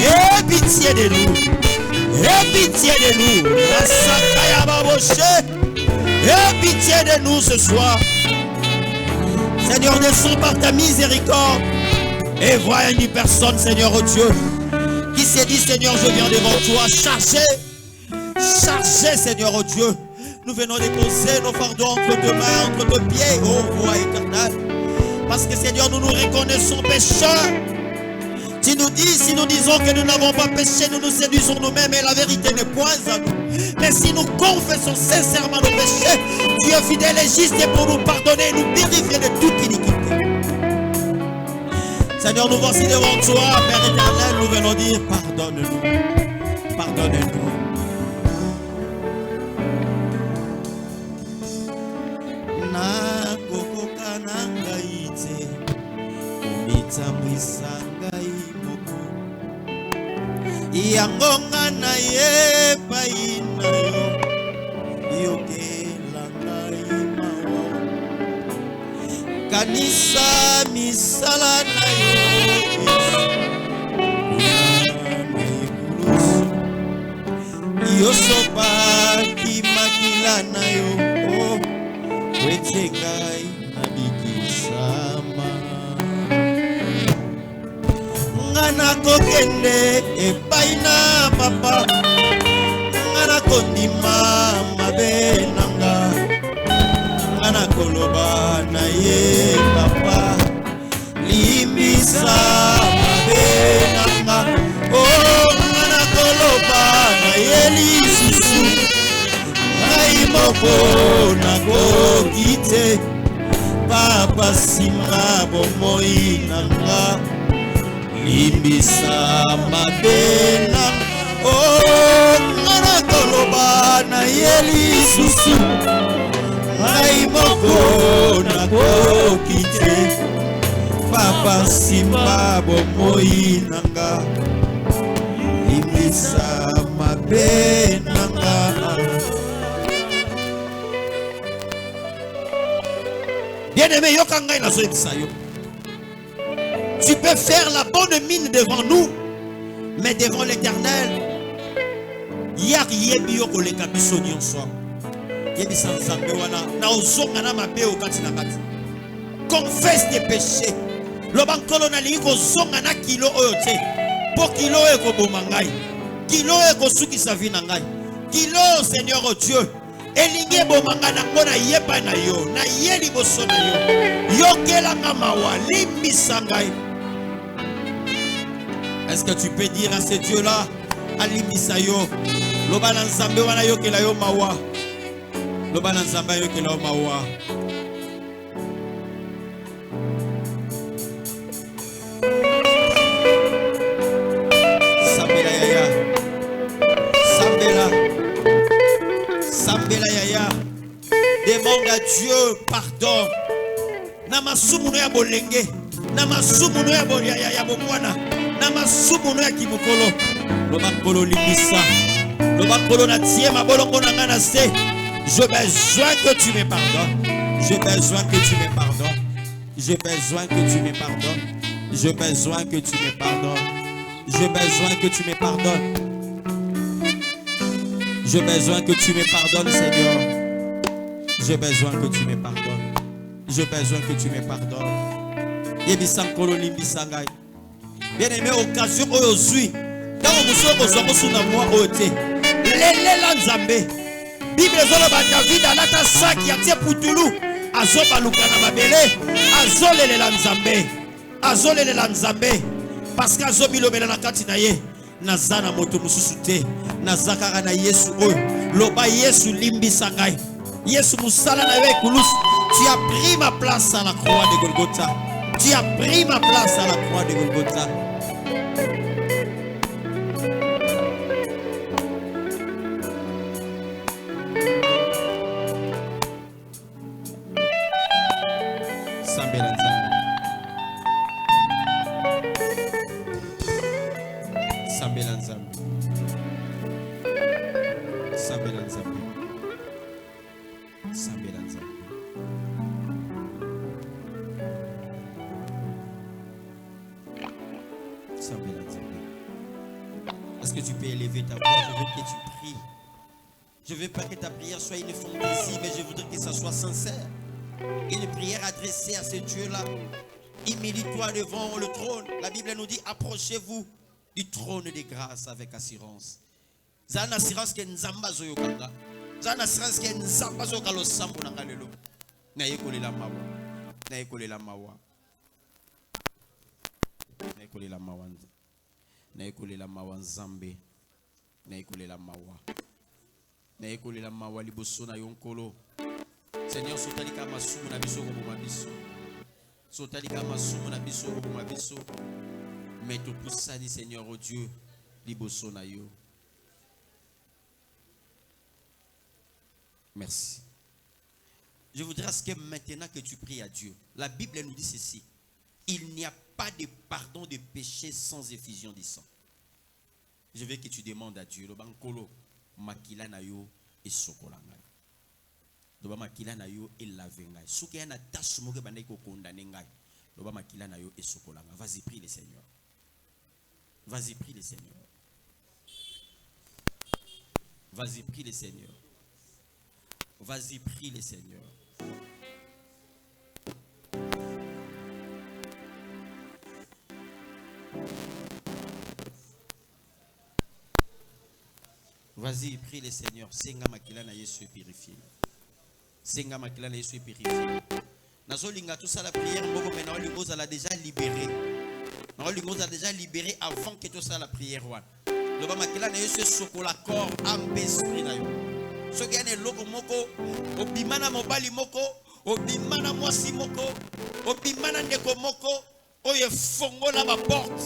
Speaker 3: aie pitié de nous, aie pitié de nous. Aie pitié de nous ce soir. Seigneur, descends par ta miséricorde et vois une personne, Seigneur, oh Dieu, qui s'est dit, Seigneur, je viens devant toi, chargé, Seigneur, oh Dieu. Nous venons déposer nos fardeaux entre tes mains, entre tes pieds, oh roi éternel. Parce que, Seigneur, nous nous reconnaissons pécheurs. Tu nous dis, si nous disons que nous n'avons pas péché, nous nous séduisons nous-mêmes et la vérité n'est point à nous. Mais si nous confessons sincèrement nos péchés, Dieu fidèle et juste est pour nous pardonner et nous purifier de toute iniquité. Seigneur, nous voici devant toi, Père éternel, nous venons dire, pardonne-nous, pardonne-nous. Na kokoka na ngai te, omitsamwisa ngai moko. Yango nga na yepai na yo, yokela ngai mawa. Kanisa misala na yo, yosopaki makila na yo, wetengai nabikisama. Ngana kokende epai na papa, ngana kondima mabe nanga, ngana koloba na ye papa, limbisa mabe nanga. Oh, ngana koloba na ye lisusu, ngai moko nakoki te papa simba bomoi nanga, limbisa mabe nanga. Oh, ngana koloba na ye lisusu, ngai moko nakoki te papa simba bomoi nanga, limbisa mabe nanga. Bien-aimé, tu peux faire la bonne mine devant nous, mais devant l'Éternel, confesse tes péchés. Lobankolo na lingi ko zonga na kilo oyo te. Po kilo eko bomangai. Kilo eko suki sa vie na ngai. Kilo, Seigneur oh Dieu, elingi bomanga na ngona yepa na yo, na yeli boso na yo. Yokela nga mawa limbisa ngai. Est-ce que tu peux dire à ce Dieu-là, alimbisa yo, loba na nzambe wana yokela yo mawa. Loba na nzambe yokela yo mawa. Demande à Dieu pardon. Namasumuno ya bolenge, namasumuno ya bomwana, namasumuno ya kimokolo. Lobakolo limbisa, lobakolo na tie mabolongo na ngana se. J'ai besoin que tu me pardonnes. J'ai besoin que tu me pardonnes. J'ai besoin que tu me pardonnes. J'ai besoin que tu me pardonnes. J'ai besoin que tu me pardonnes. J'ai besoin que tu me pardonnes, Seigneur. J'ai besoin que tu me pardonnes. J'ai besoin que tu me pardonnes. Yebisankolo limbisangai. Bien-aimé, occasion aujourd'hui. Dans le musoko sokosuna moi ote. Lelela nzambe. Bible zoloba David alata saki atie putulu. Azobaluka na mabele. Azolelela nzambe. Azolelela nzambe. Parce qu'azomilobela na kati na ye. Nazana moto mususu te. Nazakara na Yesu oyo. Loba Yesu limbisangai. Yesu musala na yo ekulusu. Tu as pris ma place à la croix de Golgotha. Tu as pris ma place à la croix de Golgotha. Sambela nzambe. Sambela nzambe. Sambela nzambe. Sambela nzambe. Est-ce que tu peux élever ta voix? Je veux que tu pries. Je ne veux pas que ta prière soit une fantaisie, mais je voudrais que ça soit sincère. Une prière adressée à ce Dieu-là. Humilie-toi devant le trône. La Bible nous dit, approchez-vous du trône de grâce avec assurance. Zana assurance que nzamba zoyokanga. Zana assurance que nzamba zokalo sambo nanga lelo. Na yekolela mawa. Na yekolela mawa. Na yekolela mawa. Na yekolela mawa nzambe. Na yekolela mawa. Na yekolela mawa liboso na yonkolo. Seigneur, sotali kama sumu na biso ko mabiso. Sotali kama sumu na biso ko mabiso. Mais tout ça dit Seigneur oh Dieu liboso na yo. Merci. Je voudrais que maintenant que tu pries à Dieu, la Bible nous dit ceci. Il n'y a pas de pardon de péché sans effusion du sang. Je veux que tu demandes à Dieu. Le bankolo makila na yo et sokolanga. Le makila na yo et lavenga. Souke yana tasu moke bandai ko condamner ngai. Le makila na yo et sokolanga. Vas-y prie le Seigneur. Vas-y prie le Seigneur. Vas-y prie le Seigneur. Vas-y prie le Seigneur. Vas-y, prie le Seigneur. Senga makila na Yesu purifié. Senga makila na Yesu purifié. Nazolinga tout ça la prière, beaucoup maintenant Lingos a déjà libéré. Lingos a déjà libéré avant que tout ça la prière. Le ba makila na Yesu sokola corps, âme, esprit na yo. So gane loko moko, obimana mobali moko, obimana mwasi moko, obimana ndeko moko, oye fongola ba porte.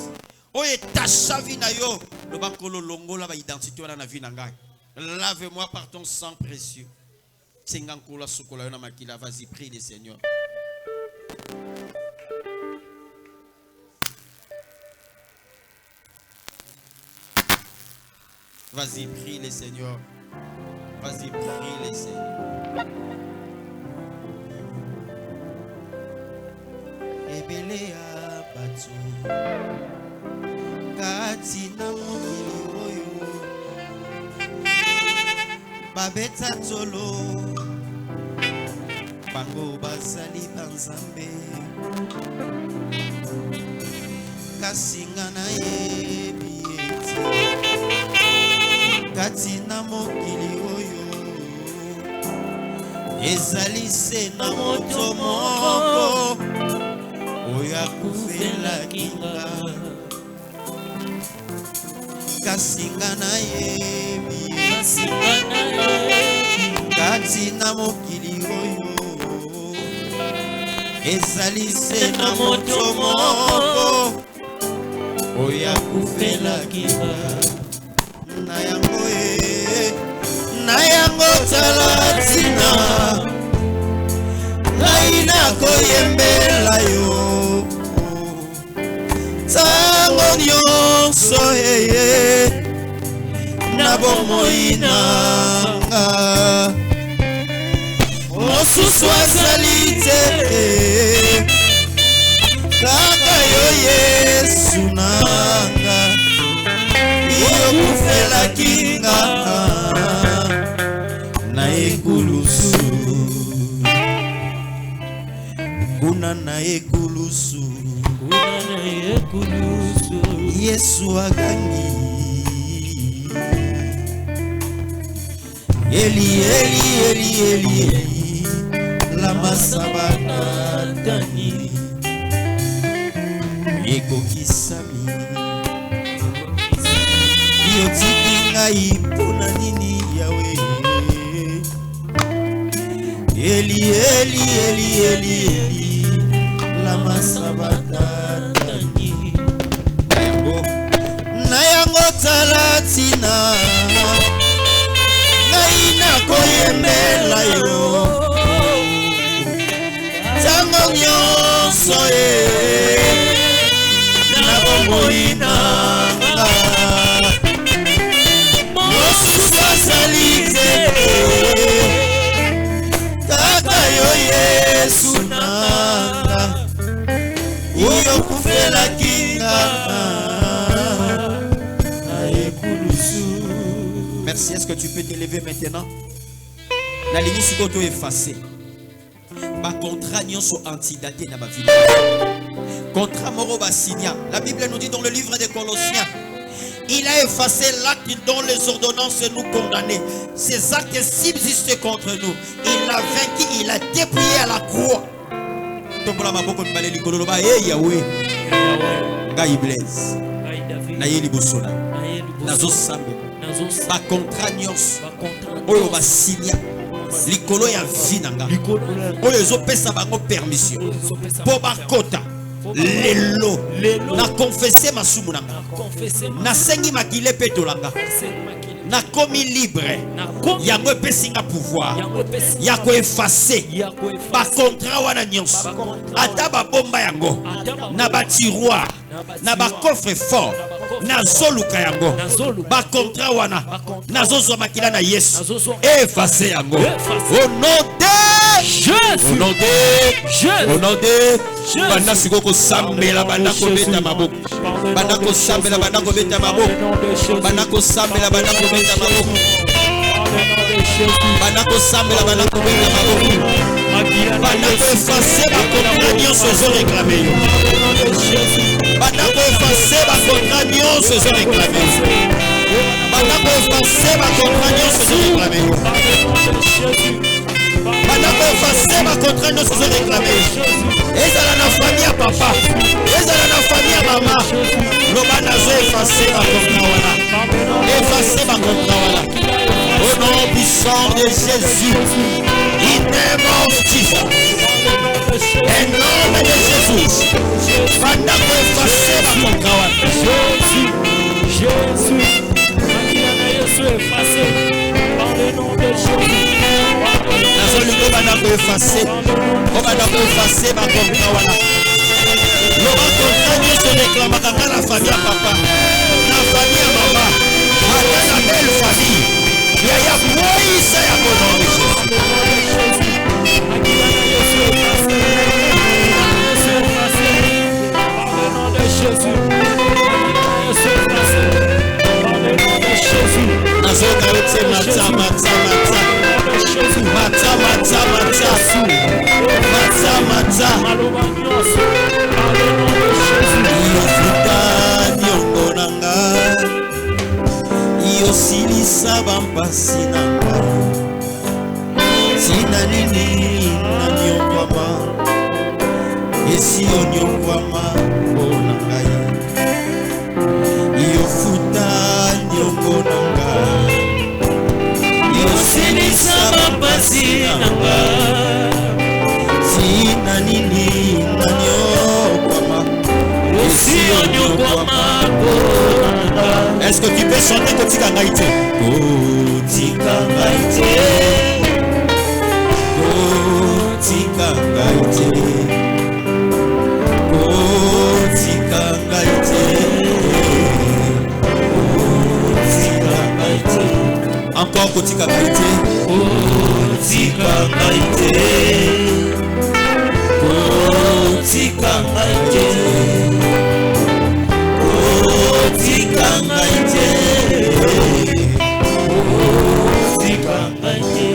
Speaker 3: Oye tacha vie na yo. Le bakolo longola ba identité wana na vie na ngai. Lave-moi par ton sang précieux. Sengankola sokola yo na makila, vas-y prie le Seigneur. Vas-y prie le Seigneur. Vas-y prie le Seigneur. Ebelea batu. Katina mokili oyo babeta tolo bango basali banzambe kasinga na yebi ete katina mokili oyo ezali se na moto moko oyo akufela kinga kasinga na yebi katina mokili oyo ezali se na moto moko oyo akufela kinga na yango tala tina ngai nakoyembela yo tango nyonso na bomoi nanga mosusu azali te kaka yo Yesu nanga yokufelaki nga na ekulusu na ekulusu Yesu agangi Eli Eli Eli Eli Eli lama sabatani Eko kisami Yotiki ngai pona nini yawe Eli Eli Eli Eli Eli lama sabatani Nayango talatina Naina koyemela yo Tango nyonso Na bomboina Mosusu asalize Kaka yo Yesu nanga Uyo kufela kinga Merci, est-ce que tu peux t'élever maintenant? La ligne si tu effacé. Ba contrat nyonso antidaté na ba vie. Contrat moro ba signa. La Bible nous dit dans le livre des Colossiens, il a effacé l'acte dont les ordonnances nous condamnaient. Ces actes subsistent contre nous. Il a vaincu, il a dépouillé à la croix. Tombola maboko mbale likolo ba eh Yahweh. Ngai Blaise. Na yeli bosona. Nazo sambe. Ba contrat nyonso oyo ba signa likolo ya vinanga oyo ezopesa bango permission po bakota lelo na confesser masumu nanga na sengi makile pe tolanga na komi libre yango epesinga pouvoir ya ko effacer ba contrat wana nyonso ata ba bomba yango na ba tiroir na ba coffre fort na zoluka yango ba contrat wana na zozo makila na Yesu effacer yango au nom de Jésus au nom de Jésus au nom de banda sikoko sambela banda ko beta maboko banda ko sambela banda ko beta maboko banda ko sambela banda ko beta maboko banda ko sambela banda ko beta maboko banda ko effacer ba contrat nyonso zo réclamer yo banda ko effacer ba contrat nyonso zo réclamer banda ko effacer ba contrat nyonso zo réclamer banda ko effacer ba contrat nyonso zo réclamer ezala na famille ya papa ezala na famille ya mama lobana zo effacer ba contrat wana effacer ba contrat wana au nom puissant de Jésus in the name of Jesus en nom de Jésus banda ko effacer ba contrat wana Jésus effacer par le nom de Jésus Nazolingo bana ko effacer o bana ko effacer ba contrat wana lo ba contrat ni se réclame ka la famille ya papa na famille ya mama ata na belle famille ya ya moisa ya bono Nazoka ute mata mata mata mata mata mata mata mata Yofuta nyongo nanga Yosilisa bampasi nanga Sina nini na nyokwama Esi onyokwama onangai Yofuta nyongo nanga Yosilisa bampasi nanga Sina nini na nyokwama Esi onyokwama onanga Est-ce que tu peux chanter Kotika Ngaïté? Kotika Ngaïté Kotika Ngaïté Kotika Ngaïté Kotika Ngaïté Encore Kotika Ngaïté Kotika Ngaïté Kotika Ngaïté Kotika Ngaïté Kotika Ngaïté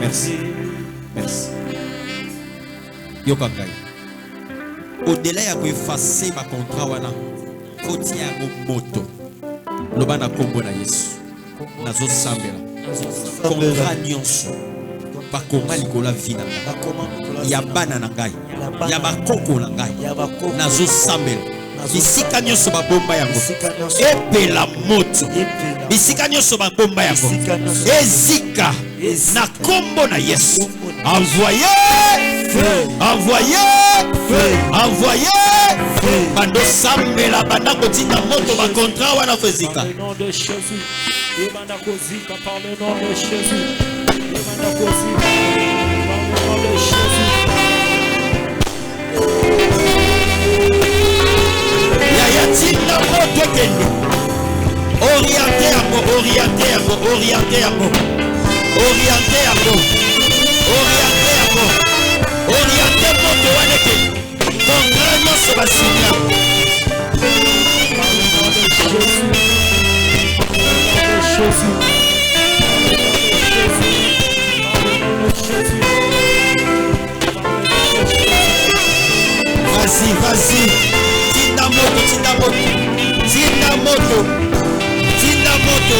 Speaker 3: Merci. Merci. Yokangai.
Speaker 2: au-delà ya effacer ba contrat wana faut tia moto loba na kombo na Yesu nazo sambela contrat nyonso bakoma likola vina ya bana na ngai ya bakoko na ngai nazo sambela bisika nyonso babomba yango epela moto bisika nyonso babomba yango ezika na kombo na Yesu. Envoyez, envoyez, bando sambela banda kotina moto ba contrat wana fezika.
Speaker 4: Par le nom de Jésus, banda kozika par le nom de Jésus, banda kozika par le nom de Jésus.
Speaker 3: Ya tina moto kende. Orienter à moi, orienter à moi, orienter à moi, orienter à moi. Orienter moto wana ke contrat nyonso basinya vas-y tinda moto tinda moto tinda moto tinda moto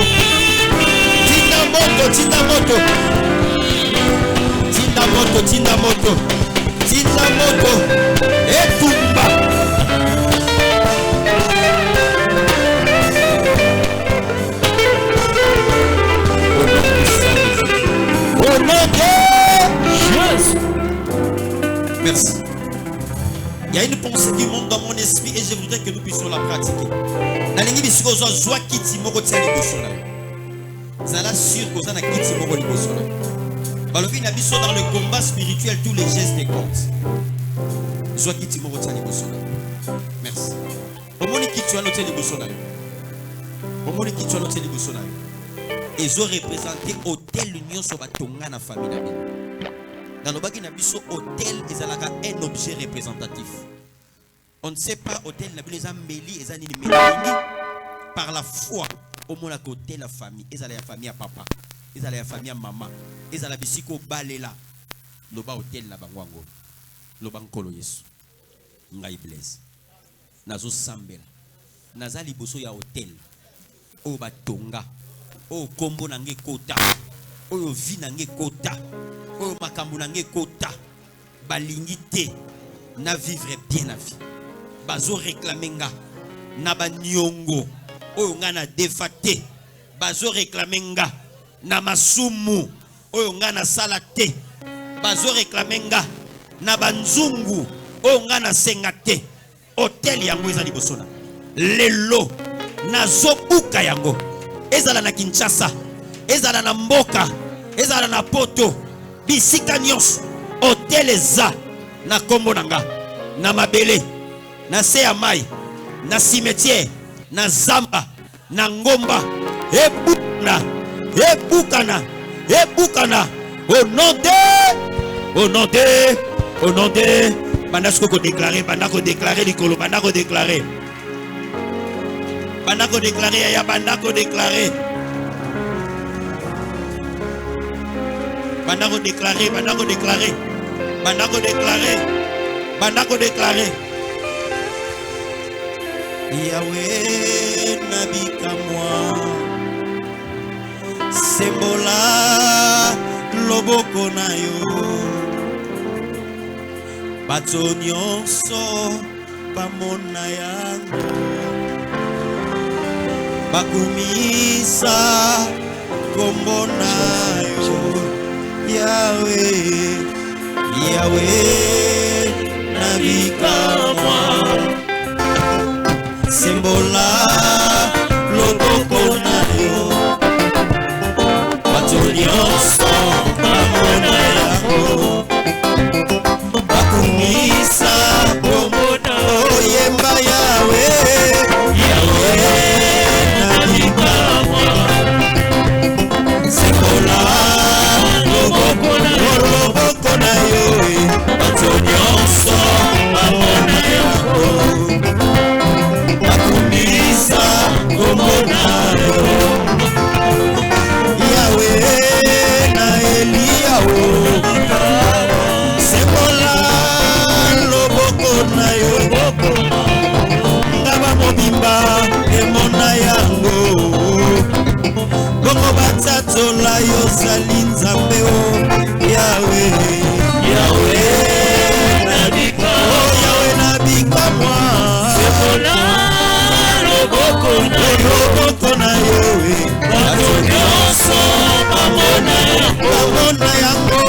Speaker 3: tinda moto tinda moto tinda moto tinda moto tinda moto etumba au nom de Jésus. Merci. Il y a une pensée qui monte dans mon esprit et je voudrais que nous puissions la pratiquer. Nalingi bisiko zo joie kiti moko tia liboso na yo. Zala sûr que ça na kiti moko liboso na yo. Balobi na biso dans le combat spirituel tous les gestes comptent. Joie kiti moko tia liboso na yo. Merci. Omoni kiti wana tia liboso na yo. Omoni kiti wana tia liboso na yo. Ils ont représenté hôtel l'union sur batonga na famille na bino. Dans le bagi na biso hôtel ezalaka un objet représentatif. On ne sait pas hôtel na bino eza mbeli eza nini mbeli par la foi au moins la côté la famille ezala ya famille ya papa ezala ya famille ya mama ezala bisiko balela loba hôtel na bangwango loba nkolo Yesu ngai blesse nazo sambela nazali boso ya hôtel o batonga o kombo na nge kota o vi na nge kota o makambo na nge kota balingi te na vivre bien la vie bazo réclamer nga na banyongo oyo nga na defate bazo réclamer nga na masumu oyo nga na sala te bazo réclamer nga na banzungu oyo nga na senga te hotel yango eza liboso na lelo nazo buka yango ezala na Kinshasa ezala na mboka ezala na poto bisika nyonso hotel eza na kombo nanga na mabele na se ya mai na cimetière na zamba na ngomba ebukana au nom de bandako déclarer bandako déclarer likolo bandako déclarer ya bandako déclarer bandako déclarer bandako déclarer bandako déclarer bandako déclarer Yahweh nabika moi sembola loboko na yo bato nyonso bamona yango bakumisa kombo na yo Yahweh Yahweh nabika moi sembola loboko na yo bato nyonso bamona yango bakumisa kombo na yo yemba Yahweh Yahweh nabika moi sembola loboko na yo bato nyonso bamona yango Yahweh na tatola yozali nzambe o Yawe Yawe nabika Yawe nabika mwa sekola loboko na Yawe bato nyonso bamona yango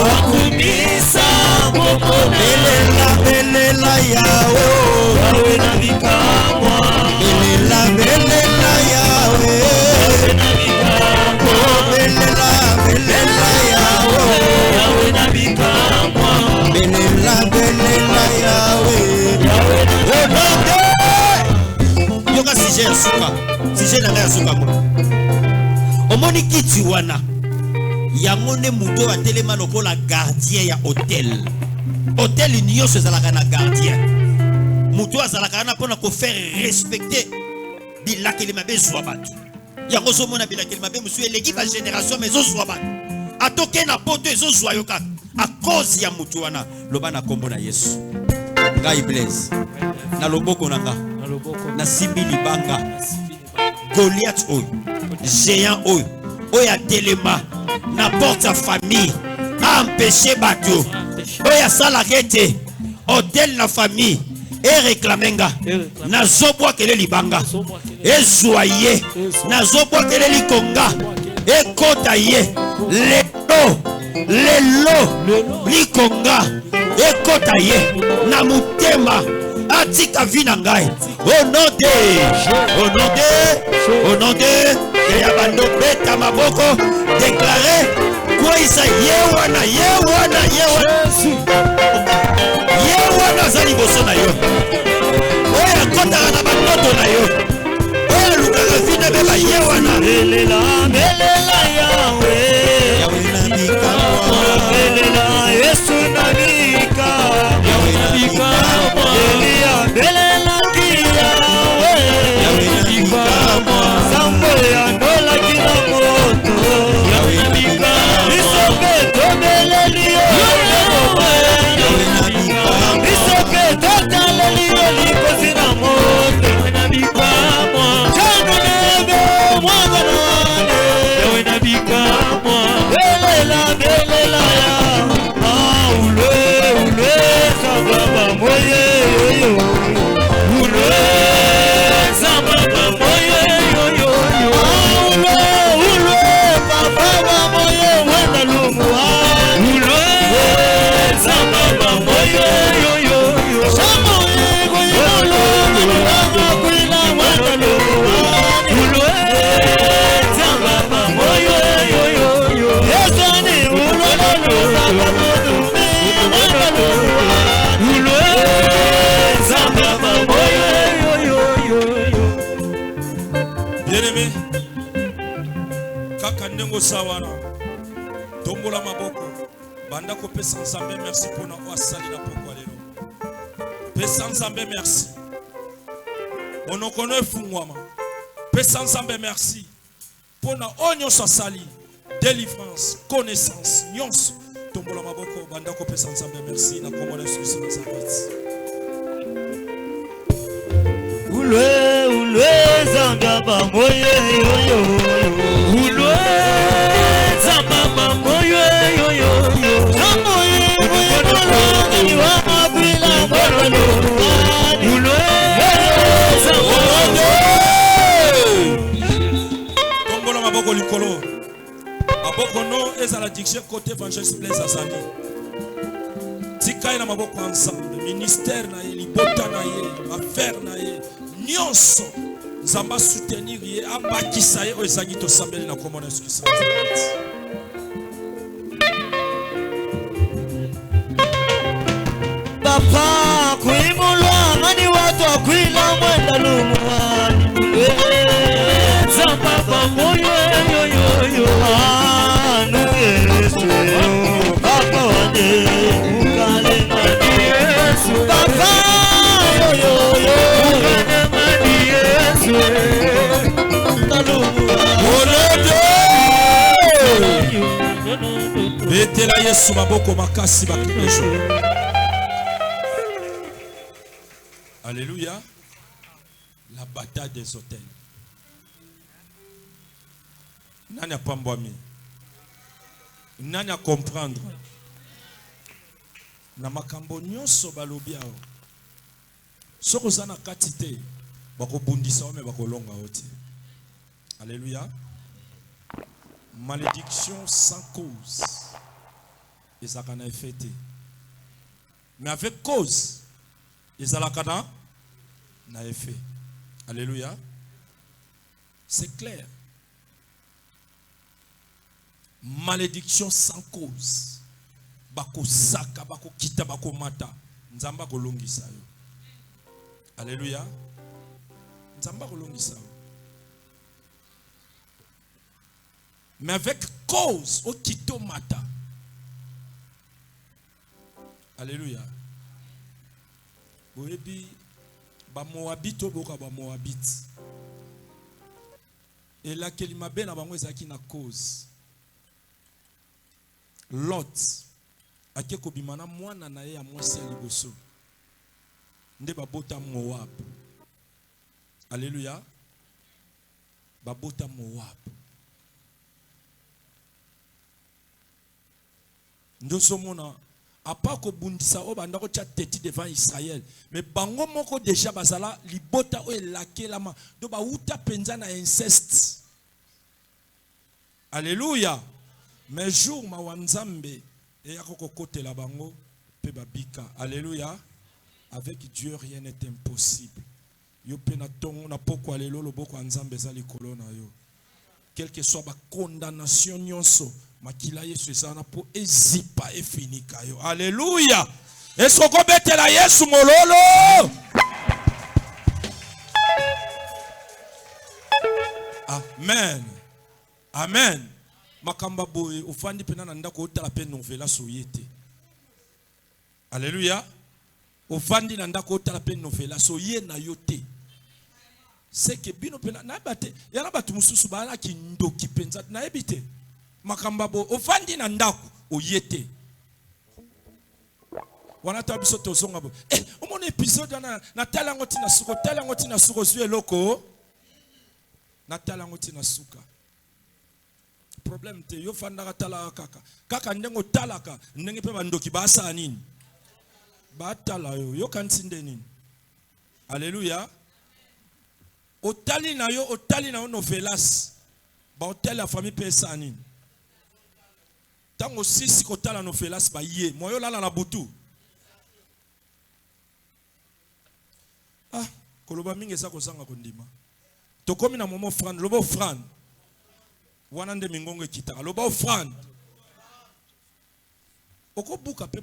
Speaker 3: bakumisa moko belela Yawe Yawe nabika mwa belela Yawe belela Yawe Yawe nabika mwa belela Yawe yoka sujet ya suka sujet na ya suka mo omoni kiti wana yango nde muto atelema lokola gardien ya hôtel nyonso ezalaka na gardien muto azalaka na mpona kofaire respecter bilakeli mabe ezwa bato yango ozomona bilakeli mabe mosusu eleki bagénération ma ezozwa bato atoke na poto ezozwa yo kaka a cause ya mutu wana loba na kombo na Yesu ngai Blaise na loboko na nga na simbi libanga Goliath oyo géant oyo atelema na porte ya famille a empêché bato oyo asalaka ete hôtel na famille ereklamenga nazobwakele libanga ezwa ye nazobwakele likonga ekota ye lelo likonga ekota ye na mutema atika vi na ngai au nom de ya bando beta maboko déclarer kwisa ye wana za liboso na yo oyo akotaka na banoto na yo oyo alukaka vi na beba ye wana belela Yawe nabika belela Yesu nabika Yawe nabika belela Yawe nabika sambo ya ndola kila moto Yawe nabika bisoke tobeleli Yawe nabika bisoke totaleli likosi na moto Yawe nabika chano nebe mwana Yawe nabika belela ya ule sababa moye ule sababa moye ule baba moye wenda lumu ule sababa moye samo yego baba kwila wenda lumu ule sababa moye yesani ule sababa
Speaker 5: bien-aimé kaka ndengo sawana tombola maboko banda kopesa nzambe merci mpona oyo asali na pokwa lelo pesa nzambe merci monoko no efungwama pesa nzambe merci mpona oyo nyonso asali délivrance connaissance nyonso tombola maboko banda kopesa nzambe merci na kombo na Yesu Kristo Nazareth
Speaker 3: ulwe zangaba moye yoyo ulwe zangaba moye yoyo zamoye moye wa mabila moyo ulwe zangaba
Speaker 5: tombola maboko likolo maboko no ezala diction côté évangéliste Blaise azali tikai na maboko ensemble ministère na ye libota na ye affaire na ye nyonso nzamba soutenir ye abakisa ye oyo ezangi tosambeli na komona Yesu Kristo
Speaker 3: papa kuimulwa mani watu akwila mwenda lumwani papa moyo yo anu Yesu papa wande ukale mani Yesu papa yo mani Yesu
Speaker 5: betela Yesu maboko makasi bakimejo. Alléluia. La bataille des hôtels. Nani a pambwami? Nani a comprendre? Na makambo nyonso balobi awo. Soko zana katite bako bundisa ome bako longa oti. Alléluia. Malédiction sans cause. Et ça kana effet. Mais avec cause, et ça la kana na effet. Alléluia. C'est clair. Malédiction sans cause. Bako saka, bako kita, bako mata. Nzamba kolongisa yo. Alléluia. Nzamba kolongisa yo. Mais avec cause, au kito mata. Alléluia. Boyebi, ba Moabite boka ba Moabite. Et là, kelima ben na bango ezaki na cause. Lot ake kobimana mwana na ye ya mwasi ya liboso nde babota Moab. Alléluia. Babota Moab. Ndoso mona apa ko bundisa o banda ko tia teti devant Israël, mais bango moko déjà bazala libota o elakelama do ba uta penza na inceste. Alléluia. Mais jour ma wanzambe et ya kokote la bango pe babika. Alléluia. Avec Dieu rien n'est impossible. Yo pe na tongo na poko alelo loboko nzambe za likolo na yo. Quelle que soit ma condamnation nyonso makila Yesu ezana po ezipa e finika yo. Alléluia. Est-ce qu'on bete la Yesu mololo? Amen. Amen. Makamba boye ofandi pena na ndako otala pe novela soyete. Alléluia. Ofandi na ndako otala pe novela soye na yote. C'est que bino pena na bate yana batu mususu bana ki ndoki penza na ebite. Makamba bo ofandi na ndako oyete. Wana tabiso tozonga bo. Omona épisode na tala ngoti na suko zue loko. Na tala ngoti na suka. Problème te yo fanda tala kaka ndengo talaka ndenge pe bandoki basa nini ba tala yo kansinde nini. Alléluia. Otali na yo novelas ba hotel la famille pesa nini tango sisi ko tala novelas ba ye moyo lala na butu koloba mingi sa ko sanga kondima to komi na momo frand lobo frand wana nde mingongo kitaka loba frand oko buka pe